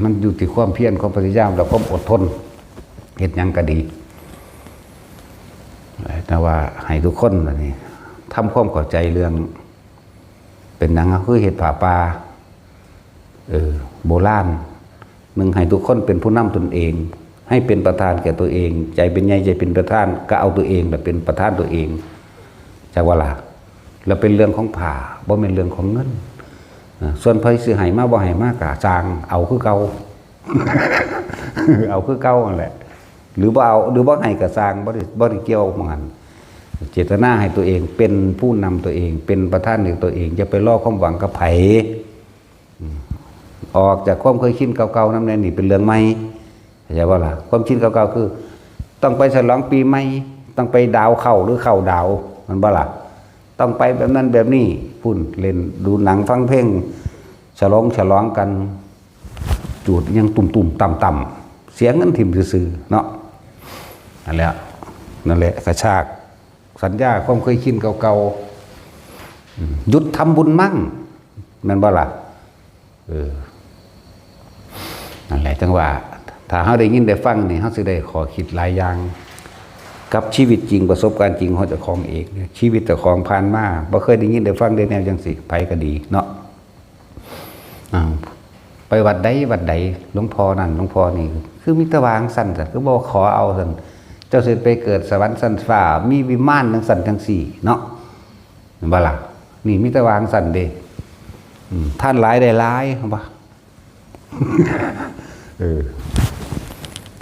มันอยู่ที่ความเพียรความพยายามและความอดทนเฮ็ดหยังก็ดีแต่ว่าให้ทุกคนนี่ทำความเข้าใจเรื่องเป็นหยังคือเฮ็ดผ้าป่าโบราณหนึ่งให้ทุกคนเป็นผู้นำตนเองให้เป็นประธานแก่ตัวเองใจเป็นใหญ่ใจเป็นประธานก็เอาตัวเองแบบเป็นประธานตัวเองจากว่าล่ะแล้วเป็นเรื่องของผ่าบ่เป็นเรื่องของเงินส่วนไผสิให้มาบ่ให้มากกะจางเอาคือเก่า เอาคือเก่านั่นแหละหรือบ่เอาหรือบ่ให้กะจางบ่ได้เกี่ยวมันเจตนาให้ตัวเองเป็นผู้นำตัวเองเป็นประธานของตัวเองอย่าไปล่อความหวังกับไผออกจากความเคยชินเก่าๆนั้นนี่เป็นเรื่องใหม่เข้าใจว่าล่ะความชินเก่าๆคือต้องไปฉลองปีใหม่ต้องไปดาวเข้าหรือเข้าดาวมันบ่ล่ะต้องไปแบบนั้นแบบนี้พุ่นเล่นดูหนังฟังเพลงฉลองกันจูดยังตุ่มๆต่ำๆเสียเงินถิ่มซื่อๆเนาะนั่นแหละกระชากสัญญาความเคยชินเก่าๆหยุดทำบุญมั่งมันบ่ล่ะนั่นแหละจังว่าถ้าเฮาได้ยินได้ฟังนี่เฮาสิได้ขอคิดหลายอย่างกับชีวิตจริงประสบการณ์จริงของเจ้าของเองชีวิตเจ้าของผ่านมาบ่เคยได้ยินได้ฟังได้แนวจังสิไผก็ดีเนาะไปวัดใดหลวงพ่อนั่นหลวงพ่อนี่คือมีแตะวางสั่นคือบ่ขอเอาสั่นเจ้าสิไปเกิดสวรรค์ชั้นฟ้ามีวิมานจังสั่นจังสี่เนาะเห็นบ่ล่ะนี่มีแตะวางสั่นเด้ท่านหลายได้หลายเห็นบ่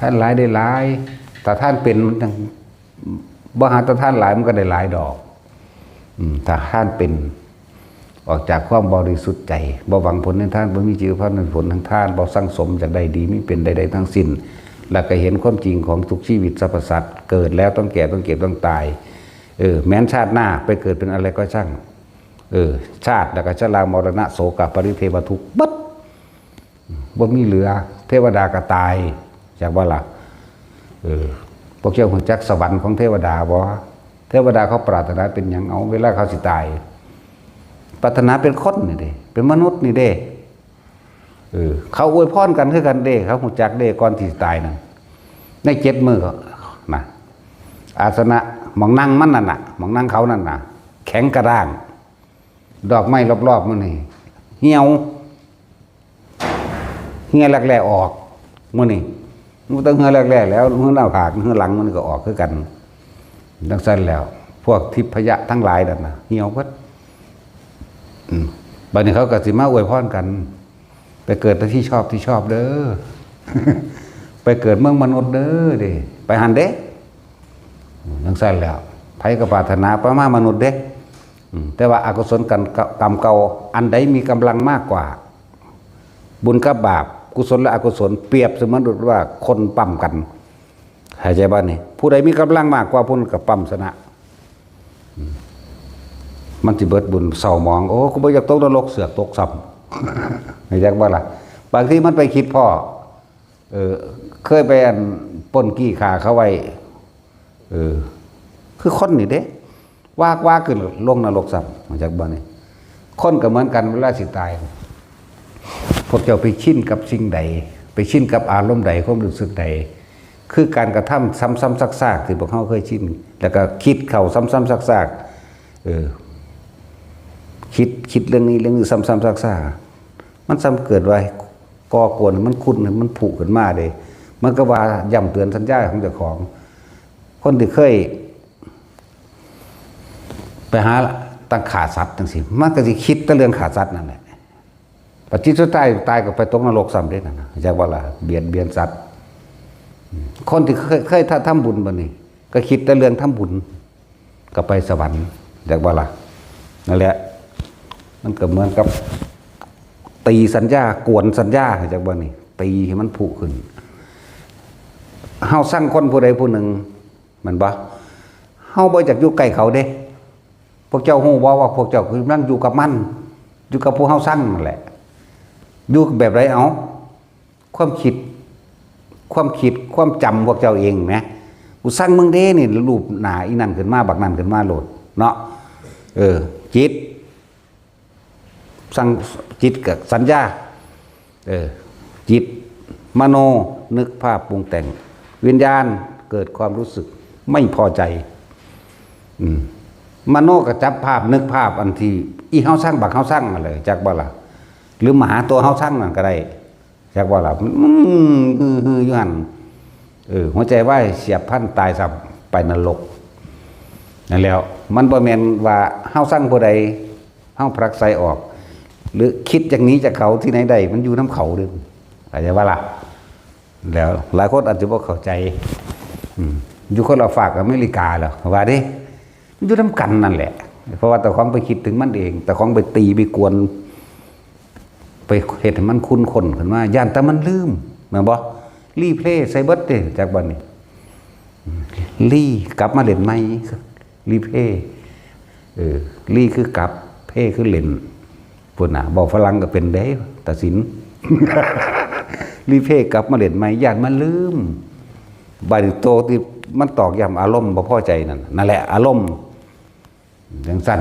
ท่านหลายได้หลายแต่ท่านเป็นมันจังบ่หาแต่ท่านหลายมันก็ได้หลายดอกถ้าท่านเป็นออกจากความบริสุทธิ์ใจบ่หวังผลในท่านบ่มีจิตภาพในผลทางท่านบ่สั่งสมจากใดดีไม่เป็นใดๆทั้งสิ้นแล้วก็เห็นความจริงของทุกชีวิตสรรพสัตว์เกิดแล้วต้องแก่ต้องเก็บต้องตายแม้นชาติหน้าไปเกิดเป็นอะไรก็ช่างชาติแล้วก็ชรามรณะโศกปริเทวทุกข์บัดบ่มีเหลือเทวดาก็ตายจากว่าล่ะพวกเจ้าหุ่นจักสวรรค์ของเทวดาบ่เทวดาเขาปรารถนาเป็นหยังเอาเวลาเขาสิตายปรารถนาเป็นคนนี่เด้เป็นมนุษย์นี่เด้เขาอวยพรกันคือกันเด้เขาหุ่นจักเด้ก่อนที่สิตายนั่นใน7 มื้อนะอาสนะหม่องนั่งมันนั่นน่ะหม่องนั่งเขานั่นน่ะแข็งกระด้างดอกไม้รอบๆมันนี่เหี่ยวแรกๆออกมื้อนี้มันต้องเหือแรกๆแล้วเหือหน้าผากเหือหลังมันก็ออกคือกันดังนั้นแล้วพวกทิพยะทั้งหลายนั่นน่ะเหี่ยวเบิดบัดนี้เขาก็สิมาอวยพรกันไปเกิดที่ชอบเด้อ ไปเกิดเมืองมนุษย์เด้อเด้ไปหันเด้ดังนั้นแล้วไผก็ปรารถนาประมาณมนุษย์เด้แต่ว่าอกุศลกรรมเก่าอันใดมีกำลังมากกว่าบุญกับบาปกุศลและอกุศลเปรียบเสมือนว่าคนปั้มกันหายใจบ้านนี่ผู้ใดมีกำลังมากกว่าผู้นั้นก็ปั้มชนะมันสิเบิดบุญเศร้ามองโอ้กูบ่อยากตกนรกเสือกตกซ้ำหายใจบ้านล่ะบางทีมันไปคิดพ่อเคยไปป้นกี้ขาเขาไว้ คือคนนี่เด้ว่าขึ้นลงนรกซ้ำมาจากบ่นี่คนก็เหมือนกันเวลาสิตายพวกเจ้าไปชินกับสิ่งใดไปชินกับอารมณ์ใดความรู้สึกใดคือการกระทำซ้ำๆซากๆที่พวกเขาเคยชินแล้วก็คิดเข้าซ้ำๆซากๆคิดเรื่องนี้ซ้ำๆซากๆมันซ้ำเกิดไว้ก่อกวนมันคุ้นมันผุขึ้นมาเด้มันก็ว่าย้ำเตือนสัญญาของเจ้าของคนที่เคยไปหาตั้งขาสัตว์จังสิมันก็สิคิดแต่เรื่องขาสัตว์นั่นแหละปัจจุบันตายก็ไปตกนรกซ้ำเด้นั่นนะจากว่าล่ะเบียนสัตว์คนที่เคยทำบุญบ่นี่ก็คิดแต่เรื่องทำบุญก็ไปสวรรค์จากว่าล่ะนั่นแหละมันก็เหมือนกับตีสัญญากวนสัญญาจากบ่นี่ตีให้มันผุขึ้นเฮาสร้างคนผู้ใดผู้หนึ่งมันบ่เฮาบ่อยากอยู่ใกล้เขาเด้พวกเจ้าฮู้บ่ว่าพวกเจ้ากำลังอยู่กับมันอยู่กับผู้เฮาสร้างนั่นแหละอยู่แบบไรเอาความคิดความจำพวกเจ้าเองแหมกูสร้างมึงเด้นี่รูปหน้าอีนั่นขึ้นมาบักนั่นขึ้นมาโหลดเนาะจิตสั่งจิตกับสัญญาจิตมโนนึกภาพปรุงแต่งวิญญาณเกิดความรู้สึกไม่พอใจมโนก็จับภาพนึกภาพอันที่อีเฮาสร้างบักเฮาสร้างมาเลยจากบ่ล่ะหรือหมาตัวเฮาสร้างนั่นก็ได้จากบ่ล่ะอยู่หั่นหัวใจว่ายเสียบพันตายซ้ำไปนรกนั่นแล้วมันบ่แม่นว่าเฮาสร้างผู้ใดเฮาผลักไสออกหรือคิดอย่างนี้จากเขาที่ไหนใดมันอยู่น้ำเขาเด้อเข้าใจว่าล่ะแล้วหลายคนอาจจะบ่เข้าใจอยู่คนละฝากอเมริกาแล้วว่าเด้มันอยู่น้ำกันนั่นแหละเพราะว่าแต่ของไปคิดถึงมันเองแต่ของไปตีไปกวนไปเฮ็ดให้มันคุ้นคนขึ้นมาย่านแต่มันลืมแม่นบ่รีเพลย์ใส่เบิดเด้จากบัดนี้กลับมาเล่นใหม่รีเพลย์รีคือกลับเพคือเล่นพุ่นน่ะบอกฝรั่งก็เป็นเด้ตัดสิน รีเพลย์กลับมาเล่นใหม่ย่านมันลืมบาดนี้โตที่มันตอกย้ำอารมณ์บ่พอใจนั่นแหละอารมณ์จังซั่น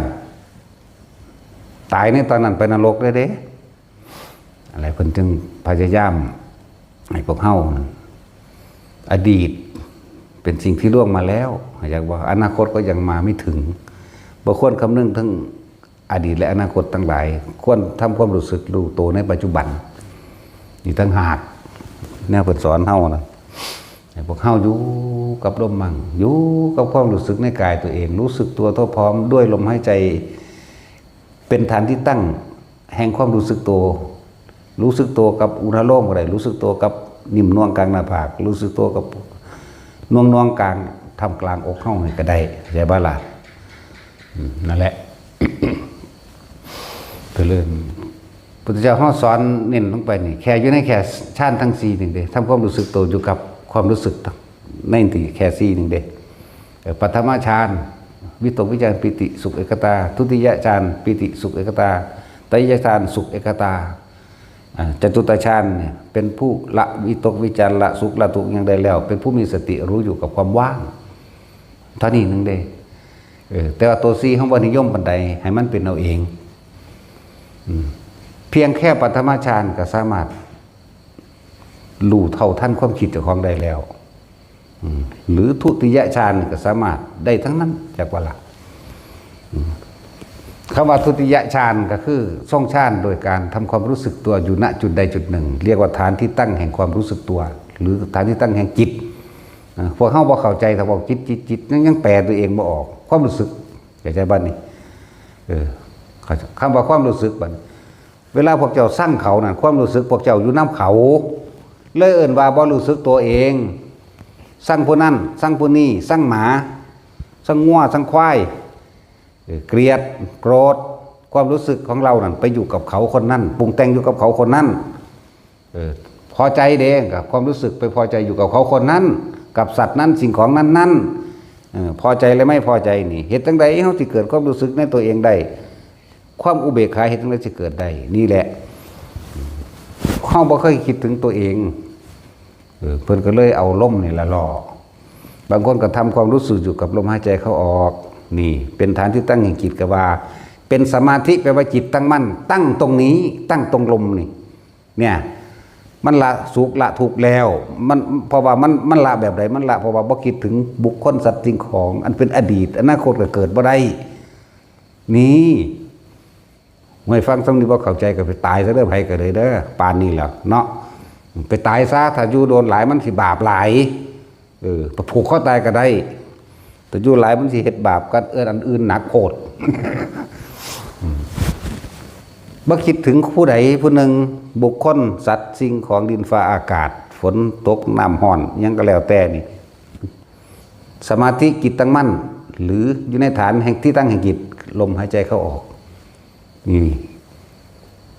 ตายในตอนนั้นไปนรกได้เด้อะไรเพิ่นจึงพยายามให้พวกเฮาอดีตเป็นสิ่งที่ล่วงมาแล้วอยากว่าอนาคตก็ยังมาไม่ถึงบ่ควรคำนึงทั้งอดีตและอนาคตทั้งหลายควรทำความรู้สึกรู้ตัวในปัจจุบันนี่ตั้งหากแนวเพิ่นสอนเฮานะให้พวกเฮาอยู่กับลมมั่งอยู่กับความรู้สึกในกายตัวเองรู้สึกตัวทั่วพร้อมด้วยลมหายใจเป็นฐานที่ตั้งแห่งความรู้สึกตัวรู้สึกตัวกับอุณหโลมอะไรรู้สึกตัวกับนิ่มนวลกลางหน้าผากรู้สึกตัวกับนวลกลางทำกลางอกเข้าให้ก็ได้ใช่บ้าล่ะนั่นแหละ ก็เรื่องพุทธเจ้าห้อสอนเน้นลงไปนี่แค่อยู่ในแค่ชาติทั้ง4นึงเด้ทำความรู้สึกตัวอยู่กับความรู้สึกในที่แค่4นึงเด้ปฐมฌานวิตกวิจารปิติสุขเอกตาทุติยฌานปิติสุขเอกตาตติยฌานสุขเอกตาจตุตฌานเนี่ยเป็นผู้ละวิตกวิจารละสุขละทุกข์อย่างใดแล้วเป็นผู้มีสติรู้อยู่กับความว่างเท่านี้นึงเด้แต่ว่าตัว4เฮาบ่นิยมปานใดให้มันเป็นเอาเองเพียงแค่ปฐมฌานก็สามารถรู้เท่าทันความคิดเจ้าของได้แล้วหรือทุติยฌานก็สามารถได้ทั้งนั้นจากว่าล่ะคำว่าทุติยฌานก็คือทรงฌานโดยการทำความรู้สึกตัวอยู่ณจุดใดจุดหนึ่งเรียกว่าฐานที่ตั้งแห่งความรู้สึกตัวหรือฐานที่ตั้งแห่งจิตพวกเฮาบ่เข้าใจถ้าบอกจิตยังแปลตัวเองบ่ออกความรู้สึกเข้าใจบ้านนี้คำว่าความรู้สึกบัดเวลาพวกเจ้าสร้างเขานั่นความรู้สึกพวกเจ้าอยู่น้ำเขาเลยเอิ้นว่าบ่รู้สึกตัวเองสร้างผู้นั้นสร้างผู้นี้สร้างหมาสร้างงัวสร้างควายเกลียดโกรธความรู้สึกของเรานั่นไปอยู่กับเขาคนนั้นปรุงแต่งอยู่กับเขาคนนั้นพอใจเด้งกับความรู้สึกไปพอใจอยู่กับเขาคนนั้นกับสัตว์นั้นสิ่งของนั้นพอใจและไม่พอใจนี่เหตุจังใดเฮาสิเกิดความรู้สึกในตัวเองได้ความอุเบกขาเหตุจังใดสิเกิดได้นี่แหละเฮาบ่เคยคิดถึงตัวเองเพิ่นก็เลยเอาล่มนี่ละล่อ บางคนก็ทำความรู้สึกอยู่กับลมหายใจเข้าออกนี่เป็นฐานที่ตั้งแห่งจิตกว่าเป็นสมาธิแปลว่าจิตตั้งมั่นตั้งตรงนี้ตั้งตรงลมนี่เนี่ยมันละสุขละทุกข์แล้วมันเพราะว่ามันละแบบไหนมันละเพราะว่าบ่คิดถึงบุคคลสัตว์สิ่งของอันเป็นอดีตอนาคตก็เกิดบ่ได้นี่ไม่ฟังสำนึกว่าเข้าใจก็ไปตายซะเด้อไผก็เลยเด้อปานนี้แหละเนาะไปตายซะถ้าอยู่โดนหลายมันสิบาปหลายผูกคอตายก็ได้แต่อยู่หลายมันสิเฮ็ดบาปกันอันอื่นหนักโคตรบ่คิดถึงผู้ใดผู้หนึ่งบุคคลสัตว์สิ่งของดินฟ้าอากาศฝนตกน้ำห้อนยังก็แล้วแต่นี่สมาธิจิตตั้งมั่นหรืออยู่ในฐานแห่งที่ตั้งแห่งจิตลมหายใจเข้าออกนี่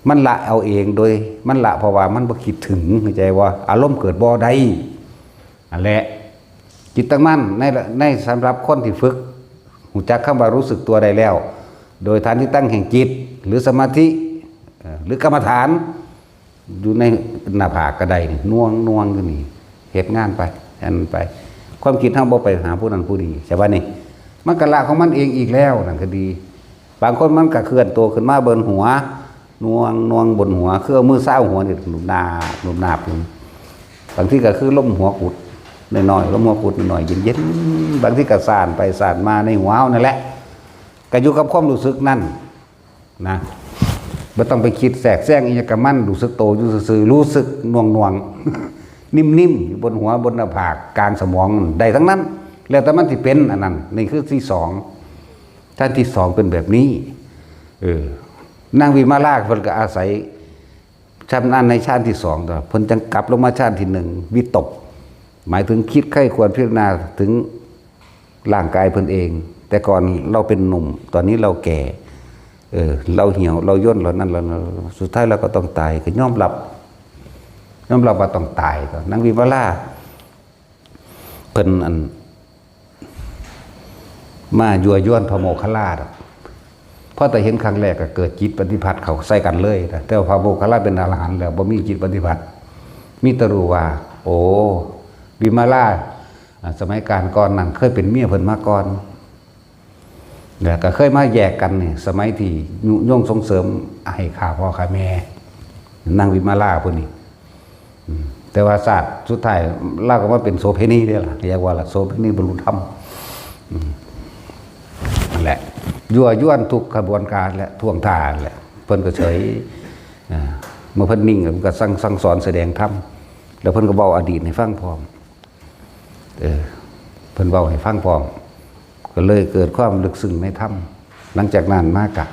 มันละเอาเองโดยมันละเพราะว่ามันบ่คิดถึงเข้าใจว่าอารมณ์เกิดบ่ได้นั่นแหละจิตตั้งมั่นในสำหรับคนที่ฝึกหูจักคำว่ารู้สึกตัวได้แล้วโดยฐานที่ตั้งแห่งจิตหรือสมาธิหรือกรรมฐานอยู่ในหน้าผากกระไดนี่น่วงก็นี่เหตุงานไปอันไปความคิดทั้งบ่ไปหาผู้นั้นผู้นี้ใช่ป่ะนี่มันกะละของมันเองอีกแล้วนั่นก็ดีบางคนมันก็เคลื่อนตัวขึ้นมาเบินหัวน่วงบนหัวคือเอามือเศร้าหัวนี่หนุนนาบางที่ก็คือล้มหัวกุดน้อยๆล้มหัวกุดน้อยเย็นบางที่ก็ซ่านไปซ่านมาในหัวนั่นแหละก็อยู่กับความรู้สึกนั่นนะไม่ต้องไปคิดแทรกแซงอีกกับมันรู้สึกโตอยู่ซื่อรู้สึกน่วงนิ่มๆบนหัวบนหน้าผากกลางสมองได้ทั้งนั้นแล้วแต่มันที่เป็นอันนั้นนี่คือที่สองท่านที่สองเป็นแบบนี้นางวิมาลาเพิ่นก็อาศัยชำนาญในชาติที่สองต่อเพิ่นจังกลับลงมาชาติที่หนึ่งวิตกหมายถึงคิดไข้ควรพิจารณาถึงร่างกายเพิ่นเองแต่ก่อนเราเป็นหนุ่มตอนนี้เราแก่เราเหี่ยวเราย่นเรานั่นเราสุดท้ายเราก็ต้องตายคือยอมรับว่าต้องตายก่อนนางวิมาลาเพิ่นอันมายั่วยวนพระโมคคัลลาเพราะแต่เห็นครั้งแรกก็เกิดจิตปฏิพัทธ์เขาใส่กันเลยแต่พระโมคคัลลาเป็นอรหันต์แล้วบ่มีจิตปฏิพัทธ์มีแต่รู้ว่าโอ้วิมาลาสมัยการก่อนนั้นเคยเป็นเมียเพิ่นมาก่อนแล้วก็เคยมาแยกกันนี่สมัยที่ยุยงส่งเสริมให้ข้าพ่อข้าแม่นางวิมาลาพวกนี้แต่ว่าศาสตร์สุดท้ายเล่าก็ว่าเป็นโสเภณีได้ล่ะเรียกว่าโสเภณีบรรลุธรรมนั่นแหละยั่วยวนทุกขบวนการและท่วงท่าแหละเพิ่นก็เฉยเมื่อเพิ่นนิ่งเพิ่นก็สั่งสอนแสดงธรรมแล้วเพิ่นก็เว้าอดีตให้ฟังพร้อมเพิ่นเว้าให้ฟังพร้อมก็เลยเกิดความลึกซึ้งในธรรมหลังจากนั้นมากะ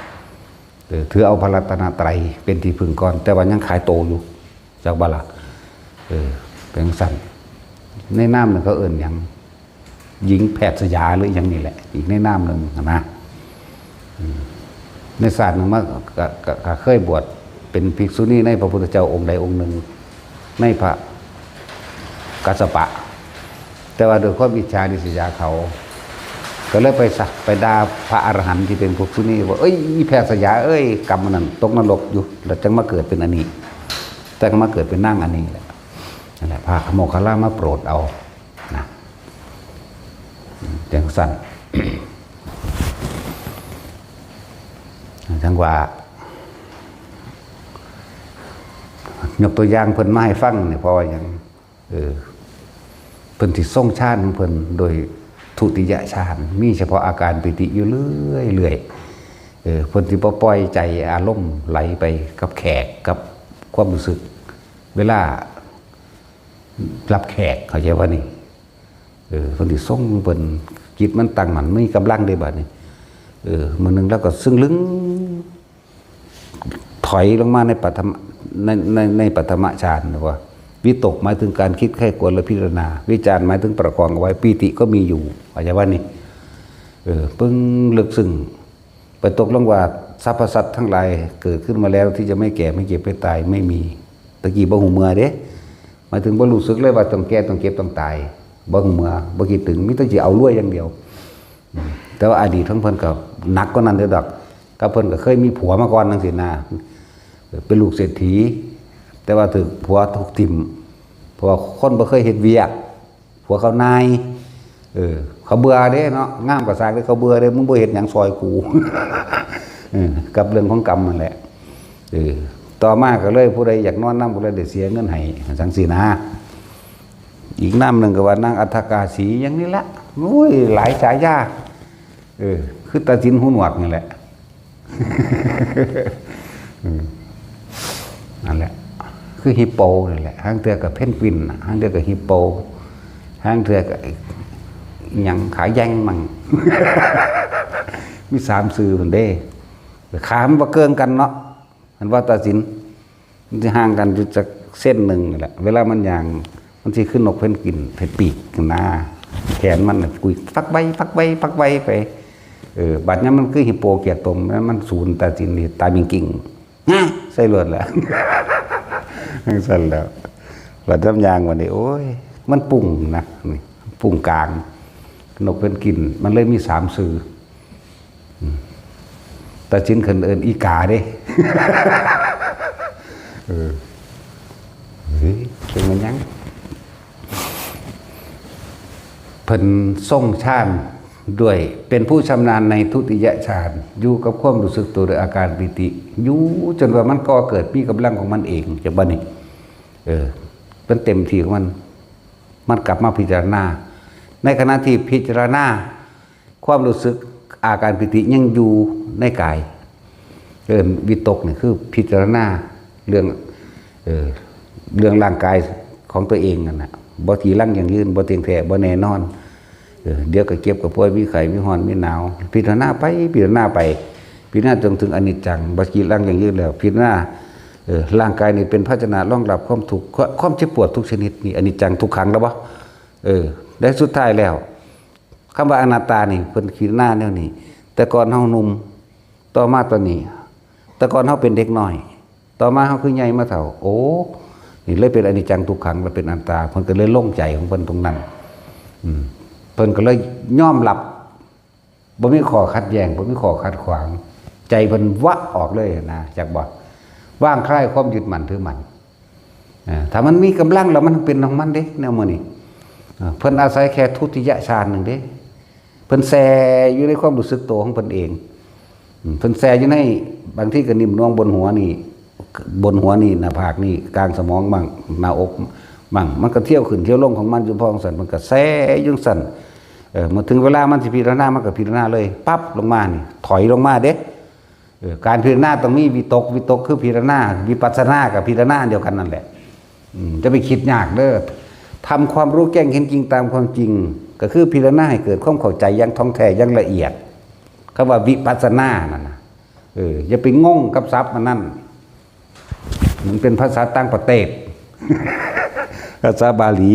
ถือเอาพระรัตนตรัยเป็นที่พึ่งก่อนแต่ว่ายังขายโตอยู่จากบาละเป็นสั่นในน้ำหนึ่งเขาเอิ่นอย่างหญิงแพทย์สยาหรืออย่างนี้แหละอีกในน้ำหนึ่งนะในศาสตร์หนึ่งก็เคยบวชเป็นภิกษุณีในพระพุทธเจ้าองค์ใดองค์หนึ่งในพระกัสสปะแต่ว่าโดยความอิจฉาดิษยาเขาก็เลยไปด่าพระอรหันต์ที่เป็นภิกษุณีว่าเอ้ยอีแพทย์สยาเอ้ยกรรมนั้นตกนรกอยู่แล้วจังมาเกิดเป็นอันนี้แต่ก็มาเกิดเป็นนั่งอันนี้แหละนั่นแหละพระโมคคัลลามาโปรดเอานะจังสั้น จังว่ายกตัวอย่างเพิ่นมาให้ฟังเนี่ยเพราะว่าอย่างเพิ่นที่ทรงฌานของเพิ่นโดยทุติยฌานมีเฉพาะอาการปิติอยู่เรื่อยเพิ่นที่บ่ปล่อยใจอารมณ์ไหลไปกับแขกกับความรู้สึกเวลารับแขกเข้าใจว่านี่เพิ่นที่ทรงเพิ่นจิตมันตั้งมั่นมีกำลังได้บัดนี้มื้อนึงแล้วก็ซึ่งลึงถอยลงมาในปัฐมในปัฐมฌานว่าวิตกหมายถึงการคิดไข้ควรและพิจารณาวิจารหมายถึงประคองเอาไว้ปีติก็มีอยู่อาจจะว่านี่ปึ้งลึกซึ้งไปตกลงว่าสรรพสัตว์ทั้งหลายเกิดขึ้นมาแล้วที่จะไม่แก่ไม่เจ็บไม่ตายไม่มีตะกี้บ่หูเมื่อเด้หมายถึงบ่รู้สึกเลยว่าต้องแก่ต้องเจ็บต้องตายบ่หูเมื่อบ่คิดถึงมิแต่สิเอารวยอย่างเดียวแต่ว่าอดีตทั้งเพิ่นก็หนักกว่านั้นเด้อดอกก็เพิ่นก็เคยมีผัวมาก่อนจังซี่นะเป็นลูกเศรษฐีแต่ว่าถึกผัวถูกทิ่มเพราะว่าคนบ่เคยเฮ็ดเวียกผัวเขานาย เขาเบื่อเด้เนาะงามกว่าสร้างเลยเขาเบื่อเด้มึงบ่เฮ็ดหยังซอยกู กับเรื่องของกรรมนั่นแหละต่อมาก็เลยผู้ใดอยากนอนน้ำก็เลยได้เสียเงินให้จังซี่นะอีกน้ำหนึ่งก็ว่านางอัฏฐกาสีอย่างนี้ละโอ้ยหลายฉายาคือตาจินหูหนวกนี่แหละ นั่นแหละคือฮิปโปนี่แหละห้างเทือกับเพนกวินห้างเทือกับฮิปโปห้างเทือกับยังขายแย่งมั่ง มี3สื่อคนเด้ขามว่าเกินกันเนาะมันว่าตาจินมันจะห่างกันอยู่จากเส้นหนึ่งนี่แหละเวลามันอย่างมันจะขึ้นนกเพนกวินเพนปีกหน้าแขนมันกุยฟักใบไปบัดนี้มันคือฮิปโปเกียรตมแล้วมันศูนย์ตาจินนี่ตาบิงกิ่งใส่เลือดแล้วสั่นแล้วบัดน้ำยางวันนี้โอ้ยมันปุ่งนะนี่ปุ่งกลางนกเป็นกินมันเลยมี3สื่อตาจินเขินเอินอีกาเด้เป็นมันยังเพิ่นทรงฌานด้วยเป็นผู้ชำนาญในทุติยฌานอยู่กับความรู้สึกตัวโดยอาการปิติอยู่จนว่ามันก็เกิดมีกำลังของมันเองจากบ้านนี้เป็นเต็มที่ของมันกลับมาพิจารณาในขณะที่พิจารณาความรู้สึกอาการปิติยังอยู่ในกายวิตกนี่คือพิจารณาเรื่องร่างกายของตัวเองนั่นนะบ่ทีร่างอย่างยืนบ่เตียงแท้บ่แน่นอนเดี๋ยวก็เก็บกับป่วยมีไข้มีฮ้อนมีหนาวพิจารณาไปพิจารณาจนถึงอนิจจังบ่ทีร่างอย่างยืนแล้วพิจารณาร่างกายนี่เป็นภาชนะรองรับความทุกข์ความเจ็บปวดทุกชนิดนี่อนิจจังทุกขังแล้วบ่ได้สุดท้ายแล้วคำว่าอนัตตานี่เพิ่นพิจารณาแนวนี้แต่ก่อนเฮาหนุ่มต่อมาตอนนี้แต่ก่อนเฮาเป็นเด็กน้อยต่อมาเฮาคือใหญ่มาเฒ่าโอ้นี่เลยเป็นอนิจจังทุกขังและเป็นอนัตตาเพิ่นก็เลยโล่งใจของเพิ่นตรงนั้นเพิ่นก็เลยยอมรับบ่มีข้อขัดแย้งบ่มีข้อขัดขวางใจเพิ่นวะออกเลยนะจากบ่ว่างคลายความยึดมั่นถือมั่นถ้ามันมีกำลังแล้วมันเป็นของมันเด้แนวมื้อนี้เพิ่นอาศัยแค่ทุติยฌานนึงเด้เพิ่นแซ่อยู่ในความรู้สึกตัวของเพิ่นเองเพิ่นแซ่อยู่ในบางที่ก็นิ่มนวลบนหัวนี่หน้าผากนี่กลางสมองบ้างหน้าอกบ้างมันก็เที่ยวขึ้นเที่ยวลงของมันอยู่พองสั่นมันก็แซ่อยู่สั่นเมื่อถึงเวลามันสิพิจารณามันก็พิจารณาเลยปั๊บลงมานี่ถอยลงมาเด้การพิจารณาต้องมีวิตกคือพิจารณาวิปัสสนากับพิจารณาเดียวกันนั่นแหละจะไปคิดยากเด้อทำความรู้แจ้งเห็นจริงตามความจริงก็คือพิจารณาให้เกิดความเข้าใจอย่างท่องแท้อย่างละเอียดคำว่าวิปัสสนานั่นนะอย่าไปงงกับศัพท์มันนั่นมันเป็นภาษาต่างประเทศ ภาษาบาลี